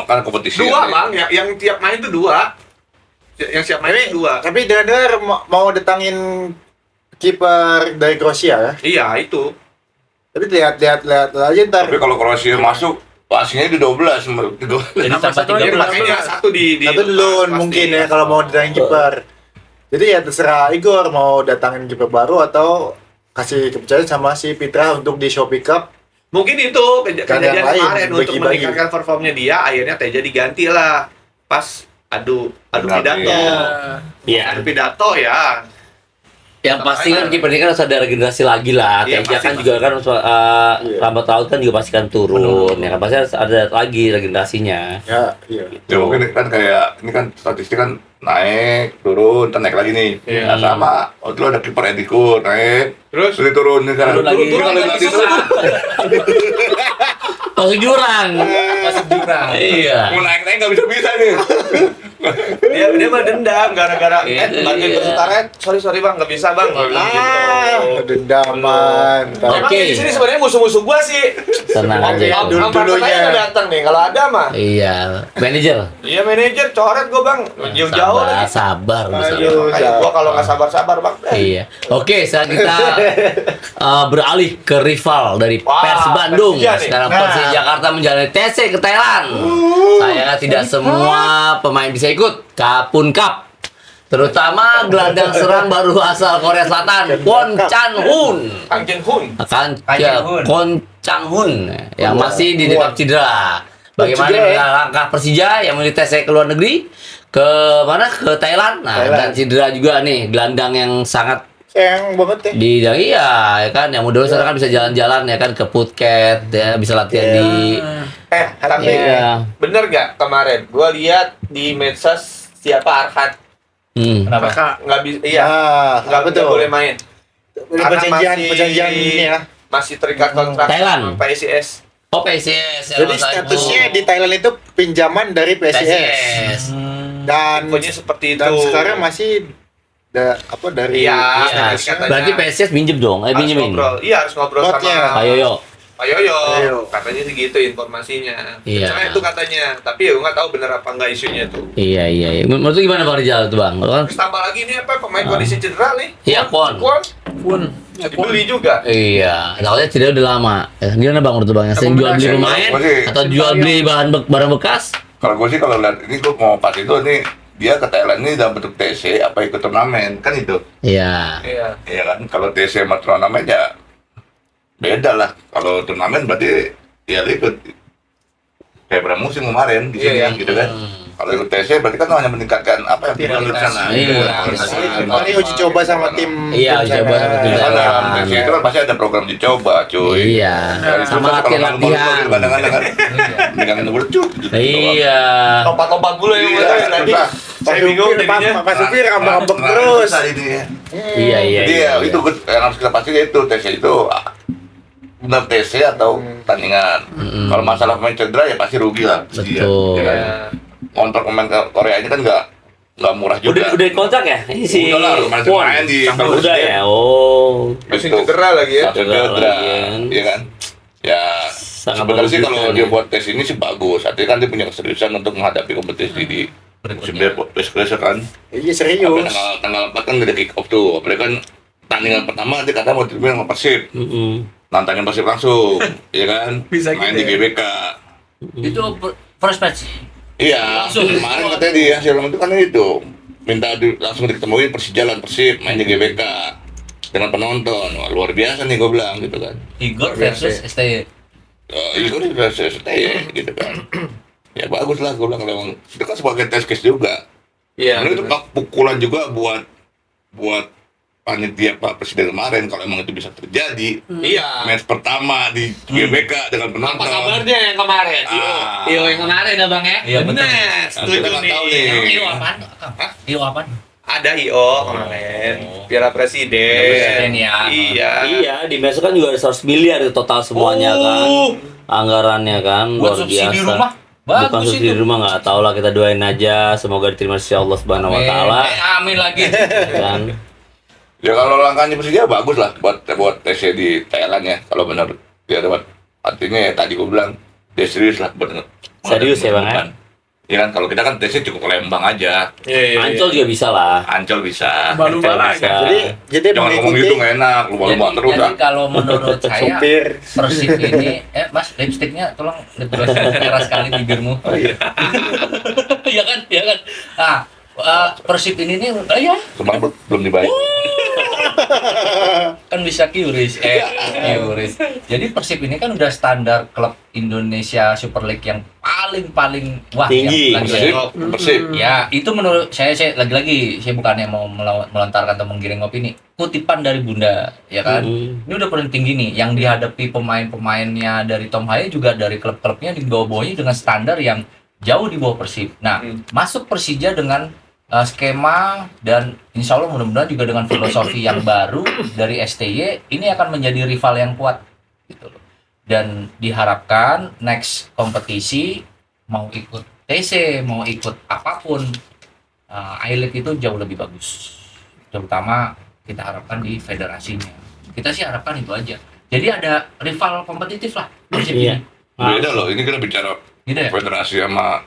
Karena kompetisi 2 yang- Bang, yang tiap main itu 2. Yang siap main itu 2. Tapi dengar mau datangin kiper dari Kroasia ya. Iya, itu. Tapi lihat aja ntar. Tapi kalau Kroasia masuk pastinya di 12 menurut gua. Jadi sampai satu lagi 13. Makanya satu di Satu loan pasti. mungkin ya kalau mau datangin kiper. Jadi ya terserah Igor mau datangin kiper baru atau kasih kepercayaan sama si Fitra untuk di Shopee Cup. Mungkin itu kejadian yang lain, kemarin untuk bagi-bagi. meningkatkan performnya dia, akhirnya Teja diganti lah. Pas adu pidato. Iya. Adu pidato ya. Yang pasti kan kiper ini kan harus ada regenerasi lagi lah. Iya, Teja kan pasti. juga kan lambat laut kan juga pasti kan turun. Ya kan pasti harus ada lagi regenerasinya. Ya, iya. Ya mungkin kan kayak ini kan statistik kan naik, turun, ntar naik lagi nih. Nah, sama. Oh, itu ada kiper Ediko naik, Terus turun nih kan. Turun lagi. Turun lagi. Masuk jurang. Masuk jurang. Iya. Mau naik nggak bisa nih. dia mah dendam gara-gara Iya. bantuin ke Utara, sorry bang nggak bisa bang. Dendaman. Emang Oke. di sini sebenarnya musuh-musuh gua sih. Tenang aja. Dulunya. Nggak datang nih kalau ada mah. Iya. Manajer. Iya manajer coret gua bang, jauh-jauh lagi. Sabar. Aduh, gua kalau nggak sabar-sabar bang. Iya. Oke, sekarang kita beralih ke rival dari Wah, Pers Bandung. Persija nih. Sekarang Nah. Persija Jakarta menjalani TC ke Thailand. Saya tidak semua pemain bisa ikut Kapun Cup. Terutama gelandang serang baru asal Korea Selatan, Kwon Chan Hun. Kang Jin Hun. Kwon Chan Hun yang masih didekap cedera. Bagaimana dengan langkah Persija yang memilih TC ke luar negeri? Ke mana? Ke Thailand. Nah, dan cedera juga nih gelandang yang sangat Sayang banget ya. iya ya kan yang mudah sekarang kan bisa jalan-jalan ya kan ke Phuket ya bisa latihan di Tapi Iya. bener gak kemarin gua lihat di medsos siapa Arhat Kenapa? nggak bisa, iya Nah, nggak boleh main. Karena perjanjian ini ya. masih terikat kontrak Thailand. sama PSIS. oh PSIS Jadi statusnya di Thailand itu pinjaman dari PSIS. PSIS Dan Infonya seperti itu. dan sekarang masih dari Iya, iya. katanya berarti PSIS minjem dong harus pinjemin ngobrol. Iya harus ngobrol Lotnya. sama ayo yo Pak Yoyo. Ayo. Katanya sih gitu informasinya. Iya. Cuma itu katanya, tapi ya nggak tahu bener apa enggak isunya tuh. iya menurut lu gimana Bang Rizal tuh Bang lu kan Terus tambah lagi nih apa pemain kondisi cedera nih? Iya, Kwon. Pun. Bisa dibeli juga. iya takutnya cedera udah lama gimana Bang menurut lu Bang yang sering jual beli pemain atau jual beli barang bekas Kalau gue sih kalau lihat ini gue mau pas itu nih dia ke Thailand ini dalam bentuk TC apa ikut turnamen kan itu. iya Iya. Iya kan kalau TC sama turnamen ya beda lah. Kalau turnamen berarti ya lu ikut kayak berapa musim kemarin di sini Iya, gitu kan. Kalau ikut TC berarti kan hanya meningkatkan apa yang kita lihat sana. Iya. Paling uji coba sama tim. Iya, uji tim coba sana. sama tim Karena dalam Thailand. TC itu kan pasti ada program dicoba cuy. iya Dari sama susah kalau malu-malu latihan tuh kadang-kadang kan. Dengan nomor cut. iya Lompat-lompat dulu ya Iya, tadi. susah. Saya bingung jadinya. Pak Supir ambek-ambek terus. Ini ya. iya Jadi ya itu yang harus kita pastikan itu TC itu benar TC atau tandingan. Kalau masalah pemain cedera ya pasti rugi lah. Betul. Iya kan? Kontrak pemain Korea ini kan nggak nggak murah juga. Udah kontrak ya? Ini si Udah lah, kemarin Won. main di Udah Presiden. ya. Oh. Masih Gitu. cedera lagi ya. Cedera, Iya. iya kan? Ya, Sangat sebenarnya sih merugikan kalau ya. dia buat tes ini sih bagus. Artinya kan dia punya keseriusan untuk menghadapi kompetisi di musim berikutnya kan. Iya Sampai serius. tanggal 4 kan udah kick off tuh. Apalagi kan tandingan pertama dia kata mau dibilang sama Persib. Nantangin Persib langsung, ya kan? Bisa Main gitu di ya? GBK. Itu first match. Iya, kemarin katanya di hasil itu kan itu minta langsung diketemuin Persija lawan Persib main di GBK dengan penonton. Wah, luar biasa nih gue bilang gitu kan. Igor versus STY. Itu udah selesai gitu kan. Ya bagus lah gue bilang kalau emang itu kan sebagai test case juga. Iya. Ini itu pukulan juga buat panitia Pak Presiden kemarin kalau emang itu bisa terjadi. Iya. Match pertama di GBK dengan penonton. Apa kabarnya yang kemarin? Iyo yang kemarin ya Bang ya? Iya betul. Nah, setuju Kita nggak tahu nih. nih. Iyo apaan? Hah? Iyo apaan? Ada IO kemarin, Piala Presiden. Presiden ya. Iya. Iya, di Meso kan juga ada 100 miliar itu total semuanya kan. Anggarannya kan Buat luar subsidi biasa. rumah. Bukan Bagus subsidi itu. rumah nggak tahu lah, kita doain aja semoga diterima sisi Allah Subhanahu wa taala Amin lagi. kan. Ya kalau langkahnya Persija bagus lah buat tesnya di Thailand ya kalau benar dia dapat artinya ya tadi gue bilang dia serius lah benar. Serius ya, Bang, ya? Ya kan kalau kita kan tesnya cukup ke Lembang aja. Iya. Ancol juga bisa lah. Ancol bisa. Lumba-lumba Ancol lah, bisa. kan? Jadi Jangan ngomong mengikuti gitu nggak enak, lumba-lumba terus Jadi ah. kalau menurut saya supir. Persib ini, Mas lipstiknya tolong terus merah sekali bibirmu. Oh iya. Iya kan, iya kan. Nah, Persib ini nih, ya Kemarin belum dibayar. kan bisa QRIS, QRIS. Jadi Persib ini kan udah standar klub Indonesia Super League yang paling wah Tinggi. yang Persib, Persib. Ya, itu menurut saya lagi-lagi saya bukannya mau melontarkan atau menggiring opini. Kutipan dari Bunda, ya kan. Ini udah paling tinggi nih yang dihadapi pemain-pemainnya dari Tom Haye juga dari klub-klubnya di bawah-bawahnya dengan standar yang jauh di bawah Persib. Nah, masuk Persija dengan skema dan insya Allah mudah-mudahan juga dengan filosofi yang baru dari STY ini akan menjadi rival yang kuat gitu loh. Dan diharapkan next kompetisi mau ikut TC mau ikut apapun I-League itu jauh lebih bagus, terutama kita harapkan di federasinya. Kita sih harapkan itu aja, jadi ada rival kompetitif lah Persib Iya. ini. Beda loh, ini kita bicara Gitu ya. federasi sama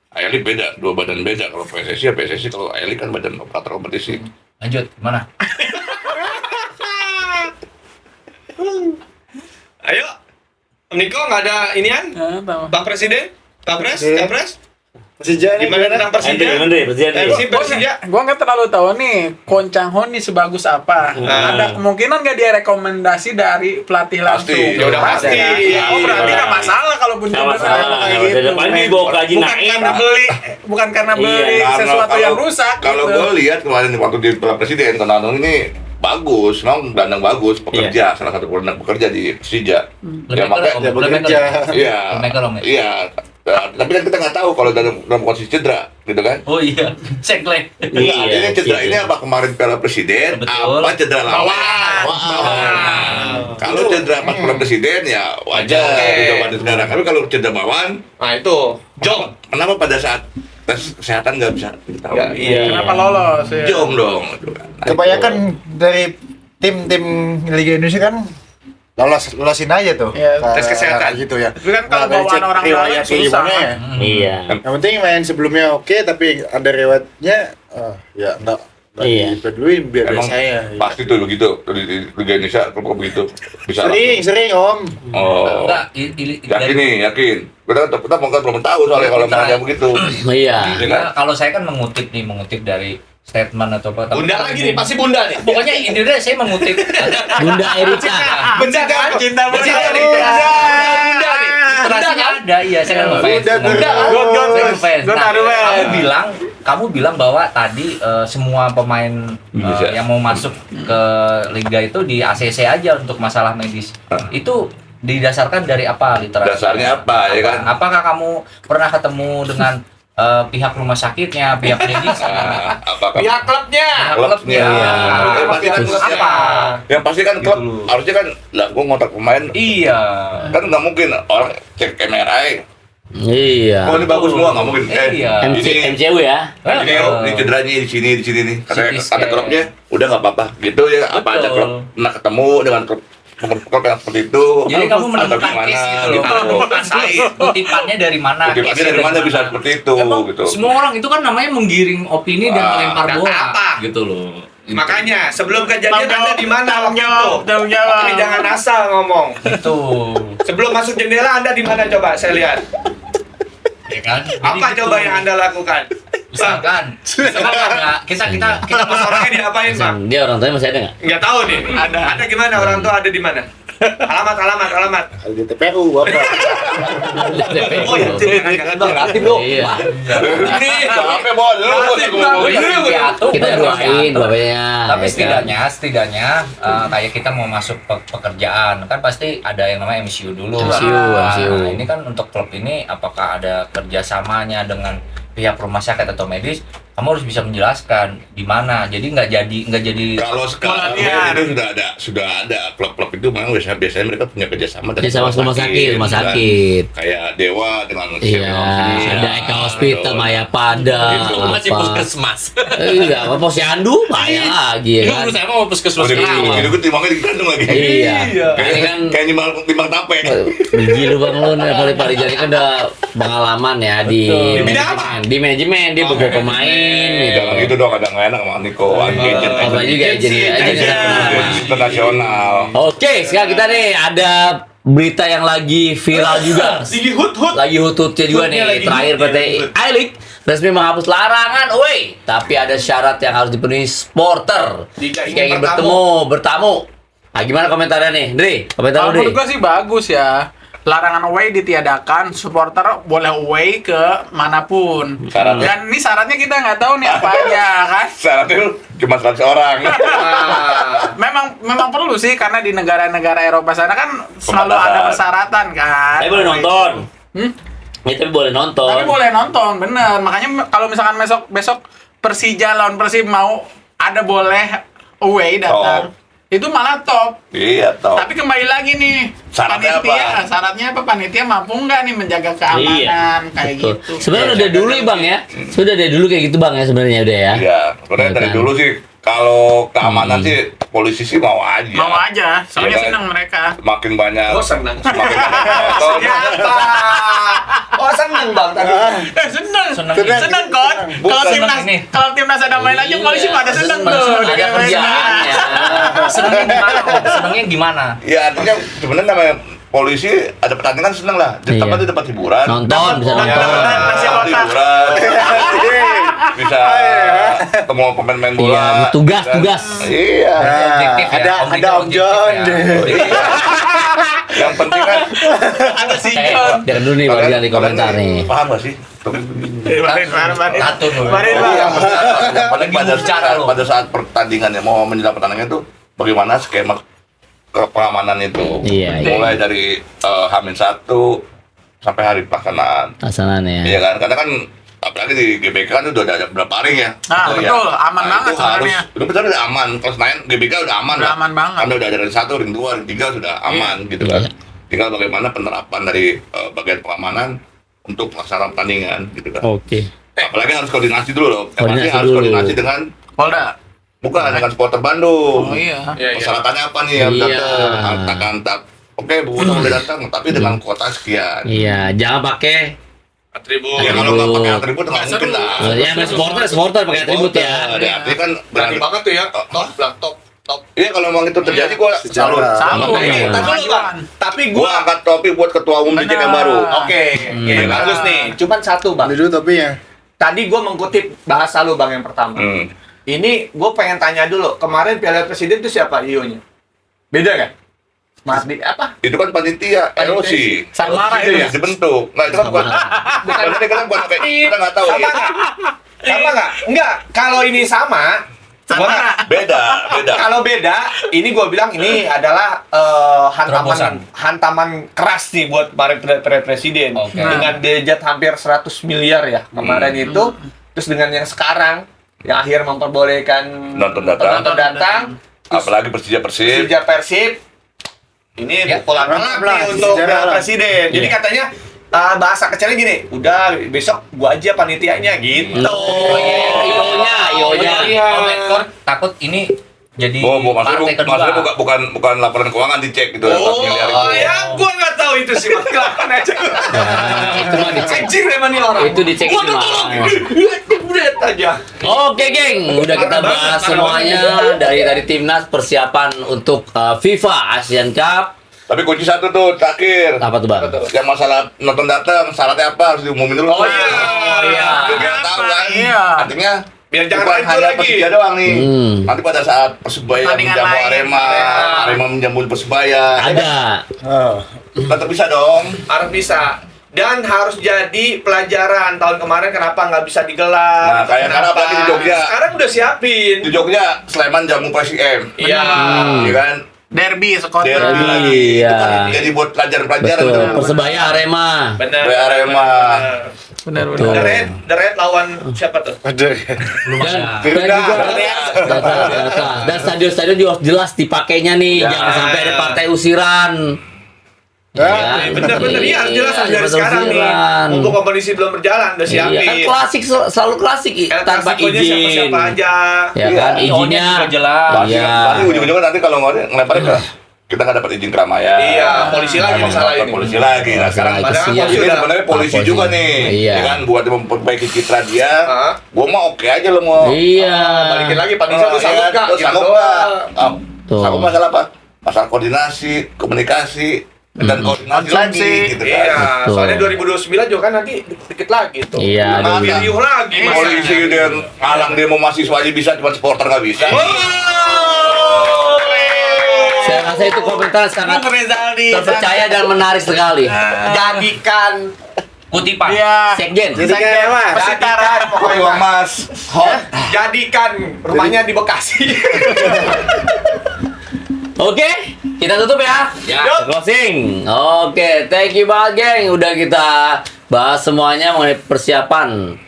A-League beda, dua badan beda. Kalau PSSI ya PSSI, kalau A-League kan badan operator kompetisi. Lanjut gimana? Ayo. Om Niko nggak ada inian? Pak Presiden? Capres? Capres? Persija ini Gimana tentang Persija? MC Persija? Gua nggak terlalu tahu nih Koncang Hon nih sebagus apa. Ada kemungkinan nggak dia rekomendasi dari pelatih langsung? Pasti. Ya udah pasti. Oh berarti nggak masalah kalaupun Nggak cedera masalah. kayak Kalau gitu. cedera paling dibawa ke Haji Bukan Naim. karena beli, bukan karena beli Iya. sesuatu yang rusak. Kalau gitu. gue lihat kemarin waktu di Piala Presiden, Konanong ini bagus, memang gelandang bagus, pekerja, salah satu gelandang pekerja di Persija. Ya makanya ya, bekerja. iya, Playmaker, Om, ya? iya. Tapi kan kita nggak tahu kalau dalam kondisi cedera, gitu kan? Oh iya, Sekle. Iya, artinya cedera ini apa kemarin Piala Presiden, Betul. apa cedera lawan? Kalau cedera pas Piala Presiden ya wajar, udah pada cedera. Tapi kalau cedera bawaan, Nah itu, Jong. kenapa pada saat tes kesehatan nggak bisa diketahui? Ya, iya. Kenapa lolos? Ya. Jong dong. Gitu kan. Nah, Kebanyakan dari tim-tim Liga Indonesia kan lolosin aja tuh. Iya, Kayak- tes kesehatan. kayak gitu ya. Tapi kan kalau Nggak ada bawaan cek orang riwayat dalam kayak susah. gimana ya. Iya. Yang penting main sebelumnya oke, tapi ada riwayatnya ya enggak Iya. dipeduliin biar Emang saya. pasti tuh begitu di Liga Indonesia klub begitu bisa Sering Om. langsung. Oh, Enggak, yakin nih, yakin. Kita mungkin belum tahu soalnya kalau Kita- misalnya begitu. Iya. Iya kan? kalau saya kan mengutip dari statement atau apa. tapi- Bunda lagi nih, pasti Bunda nih. Pokoknya intinya saya mengutip. Bunda Erika. Bunda kan? Cinta Bunda Bunda. nih. Bunda nih. Literasinya ada, iya saya kan ngefans. Bunda, God, Saya ngefans. God, Nah, Arumen. kamu bilang bahwa tadi semua pemain Bisa. yang mau masuk ke liga itu di ACC aja untuk masalah medis. Itu didasarkan dari apa literasi? Dasarnya apa, ya kan? Apakah kamu pernah ketemu dengan pihak rumah sakitnya, pihak medis? Apakah Pihak klubnya. klubnya? Yang pasti kan klubnya. Apa? Yang pasti kan klub harusnya kan lah gua ngontrak pemain Iya. kan nggak mungkin orang cek MRI Iya. Oh ini bagus semua, nggak mungkin. Iya. MCU ya. Ini cederanya di sini nih. Katanya CT ada klubnya, udah nggak apa-apa. Gitu ya, apa ada Betul. klub pernah ketemu dengan klub yang seperti itu. Jadi kamu Atau menemukan gimana, case gitu loh. gitu. Kutipannya dari mana? Kutipannya case-nya dari mana bisa seperti itu, Emang gitu. semua orang itu kan namanya menggiring opini dan melempar dan bola. apa? Gitu loh. Makanya sebelum kejadian Tanggung Anda di mana jawab, waktu itu? tanggung jawab. Makanya jangan asal ngomong. Itu. Sebelum masuk jendela Anda di mana coba saya lihat. Ya kan? Jadi Apa gitu. coba yang Anda lakukan? Misalkan kita Pas orangnya diapain, Bang? Dia orang tuanya masih ada nggak? Nggak tahu nih. Ada gimana? Orang tua ada di mana? Alamat. Di TPU Bapak. Oh ya, berarti dong. Iya. Ini capek bol, lu Kita doain bapaknya. Tapi ya kan? setidaknya kayak kita mau masuk pekerjaan kan pasti ada yang namanya MCU dulu. MCU. Nah, ini kan untuk klub ini apakah ada kerjasamanya dengan pihak rumah sakit atau medis? Kamu harus bisa menjelaskan di mana. Jadi nggak jadi. Kalau sekarang itu sudah ada klub-klub itu memang biasanya mereka punya kerjasama dengan Kerjasama rumah sakit. kayak Dewa dengan Iya, ada Eka Hospital, Maya Pada. Itu masih apa. puskesmas. Iya, apa Posyandu Maya lagi ya kan. Saya mau puskesmas itu awal. timangnya digandung lagi. Iya. Ini kan Kayak timang tape. biji lu bang lu nih paling jadi kan udah pengalaman ya di bidang manajemen. Di manajemen dia bawa pemain gitu. Jangan gitu dong, kadang nggak enak sama Niko, agent. Apa juga agent pengalaman. Internasional. Oke, sekarang kita nih ada berita yang lagi viral juga. Lagi hut-hut. Lagi hututnya juga Hutnya nih. lagi Terakhir hut. PT I-League resmi menghapus larangan away, tapi ada syarat yang harus dipenuhi supporter Jika jika ingin ingin bertamu. Nah, gimana komentarnya nih, Dri? Komentar Kalau lu, Dri. menurut gua sih bagus ya. Larangan away ditiadakan, supporter boleh away ke manapun. Syaratnya? Dan ini syaratnya kita nggak tahu nih apa aja kan. Syaratnya cuma 100 orang. Memang perlu sih karena di negara-negara Eropa sana kan selalu Pembatasan. ada persyaratan kan. Tapi boleh nonton. Hmm? Ya, tapi boleh nonton. Tapi boleh nonton, bener. Makanya kalau misalkan besok Persija lawan Persib mau ada boleh away datang. Itu malah top. Iya, toh. Tapi kembali lagi nih, Syaratnya apa? syaratnya apa? Panitia mampu nggak nih menjaga keamanan kayak Betul. gitu? Sebenarnya udah dulu ya, Bang ya. Sudah dari dulu kayak gitu, Bang ya sebenarnya udah ya. Iya, sebenarnya dari Kan? dulu sih kalau keamanan sih polisi sih mau aja. Mau aja, soalnya Iya kan? senang mereka. Semakin banyak. Oh, senang. Semakin banyak nonton. Siapa? Oh, seneng Bang tadi. Senang kon. Kalau Bukan, timnas ini. kalau timnas ada main aja polisi pada senang tuh. Ada kerjaannya. Senengnya gimana? Senengnya gimana? Ya artinya sebenarnya namanya polisi ada pertandingan seneng lah. Iya. Tapi dapat hiburan. Nonton, bisa Ya, nonton. nasi dapat kotak. hiburan. Bisa ketemu pemain-pemain bola. Iya, tugas. Iya. Objektif ya, ada objektif Om John. ya. Yang penting kan Ada si Eh, John. jangan dulu nih bagian di komentar nih. Paham gak sih? Kemarin. Satu dulu. Kemarin, Bang. Yang penting bicara lo. pada saat pertandingan ya mau menjelang pertandingan itu bagaimana skema pengamanan itu. Iya, iya. Mulai dari H-1 sampai hari pelaksanaan. Pasangan ya. Iya kan? Karena kan apalagi di GBK kan udah ada berapa ring ya. Nah, Gitu betul. Aman banget itu harus, sebenarnya. itu betul udah aman. Kalau Senayan GBK udah aman Udah lah. aman banget. Karena udah ada ring 1, ring 2, ring 3 sudah aman gitu kan. Iya. Tinggal bagaimana penerapan dari bagian pengamanan untuk pelaksanaan pertandingan gitu kan. Oke. Apalagi harus koordinasi dulu loh. Koordinasi Harus dulu. koordinasi dengan Polda. bukan dengan supporter Bandung. Oh iya. Persyaratannya apa nih yang Iya. datang? Hantak-hantak. Oke, Bu, boleh datang, tapi dengan kuota sekian. Iya, jangan pakai. Atribut. Ya kalau nggak pakai atribut nggak Nggak mungkin seru. lah. Ya, main supporter pakai atribut ya. Ada artinya kan Berani banget tuh ya. Top. Iya kalau memang itu terjadi gua salut. Salut. Makanya Iya. Tapi dulu, Bang. Tapi gua gua angkat topi buat ketua umum Benar. JJK yang baru. Oke, Iya. bagus nih. Cuman satu, Bang. Beli dulu topinya. Tadi gua mengkutip bahasa lu, Bang, yang pertama. Ini gue pengen tanya dulu, kemarin Piala Presiden itu siapa IO-nya? Beda kan? Mardi apa? Itu kan panitia erosi. Samara Itu itu ya ya? dibentuk. Nah itu kan bukan bukan kan bukan kayak kita nggak tahu Sama ya. nggak? Sama nggak? Enggak. Kalau ini sama, Samara. Beda. kalau beda, ini gue bilang ini adalah hantaman keras nih buat kemarin Presiden. Oke. Dengan budget hampir 100 miliar ya kemarin itu. Terus dengan yang sekarang, yang akhir memperbolehkan Nonton datang. datang, terus Apalagi Persija Persib. Persib ini Ya. pukulan telak nih Lah, untuk sejarah Piala lah. Presiden. Jadi katanya bahasa kecilnya gini, udah besok gua aja panitianya gitu. Ionya. Oh, Medcor takut ini jadi maksudnya, partai kedua. maksudnya bukan laporan keuangan dicek gitu. dapat miliar itu. Ya gua nggak tahu itu sih, makan aja. Itu mah dicek. Anjing memang nih orang. Itu dicek Gua sih, Mas. Budet aja. Oke, geng, udah kita bahas semuanya dari timnas persiapan untuk FIFA Asian Cup. Tapi kunci satu tuh terakhir. Apa tuh, Bang? Yang masalah nonton datang, syaratnya apa harus diumumin dulu. Oh iya. Biar kita tahu kan. Iya. Artinya Biar jangan bukan hancur hanya lagi. Persija doang nih. Nanti pada saat Persebaya Pertandingan menjamu lain. Arema, Arema menjamu Persebaya, Ada. tetap bisa dong. Harus bisa. Dan harus jadi pelajaran tahun kemarin kenapa nggak bisa digelar. Nah, kayak sekarang apalagi di Jogja. Sekarang udah siapin. Di Jogja, Sleman jamu PSIM. Iya. Iya kan? Derby sekota. Derby lagi. Iya. Itu kan jadi buat pelajaran-pelajaran Betul. tuh. Persebaya Arema. Benar. Kayak Arema. Benar. Tuh. The Red lawan siapa tuh? Dan juga dan stadion-stadion juga harus jelas dipakainya nih, Ya. jangan sampai ada partai usiran. Bener-bener iya harus jelas harus dari Partai sekarang nih. usiran. Mumpung kompetisi belum berjalan udah Iya, kan siapin. klasik selalu klasik tanpa Klasikonya izin. siapa-siapa aja. Ya Iya. kan IO-nya izinnya juga jelas. Pasti, Iya. pasti ujung-ujungnya nanti kalau ngelemparin ke kita nggak dapat izin keramaian. Iya, polisi lagi masalah ini. Polisi lagi. Nah, sekarang Lagi, padahal kesian. ini sebenarnya polisi Polisi. juga nih. Iya. Ya kan buat memperbaiki citra dia. Hah? Gua mah oke aja lo mau. Iya. Balikin lagi Pak Nisa tuh sanggup nggak? Tuh Gitu sanggup doang. nggak? Ah, Tuh. sanggup masalah apa? Masalah koordinasi, komunikasi, dan koordinasi lagi gitu kan. Iya, Betul. soalnya 2029 juga kan nanti dikit lagi tuh. Iya, Nah, aduh. Riuh lagi Polisi dan alang demo mahasiswa aja bisa, cuma supporter nggak bisa. Saya rasa itu komentar sangat terpercaya dan menarik sekali. Jadikan Kutipan. Iya. Sekjen. Jadikan Pokoknya uang mas. Hot. jadikan rumahnya di Bekasi. Oke, kita tutup ya. Ya. Closing. Oke, thank you banget geng. Udah kita bahas semuanya mengenai persiapan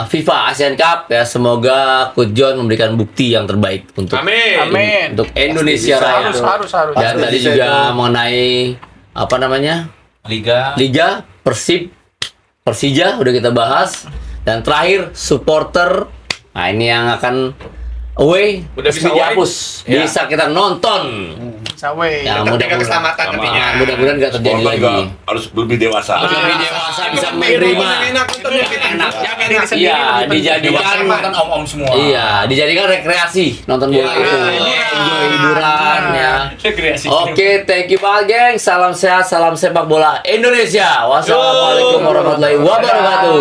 FIFA Asian Cup ya. Semoga Coach John memberikan bukti yang terbaik untuk Amin. untuk Indonesia Raya. Harus. Dan tadi juga mengenai apa namanya? Liga. Liga, Persib, Persija udah kita bahas. Dan terakhir supporter. Nah, ini yang akan away Udah bisa resmi away. dihapus. Ya. Bisa kita nonton. Sawe. Ya, Tertinggal keselamatan tentunya. mudah-mudahan nggak terjadi Supporter lagi. juga harus lebih dewasa. Lebih dewasa bisa menerima. Enak nonton ya. Enak. Jaga diri sendiri. Iya, lebih penting. dijadikan Nonton om-om semua. Iya, dijadikan rekreasi nonton bola itu. Enjoy hiburan ya. Rekreasi. Oke, thank you banget geng. Salam sehat, salam sepak bola Indonesia. Wassalamualaikum warahmatullahi wabarakatuh.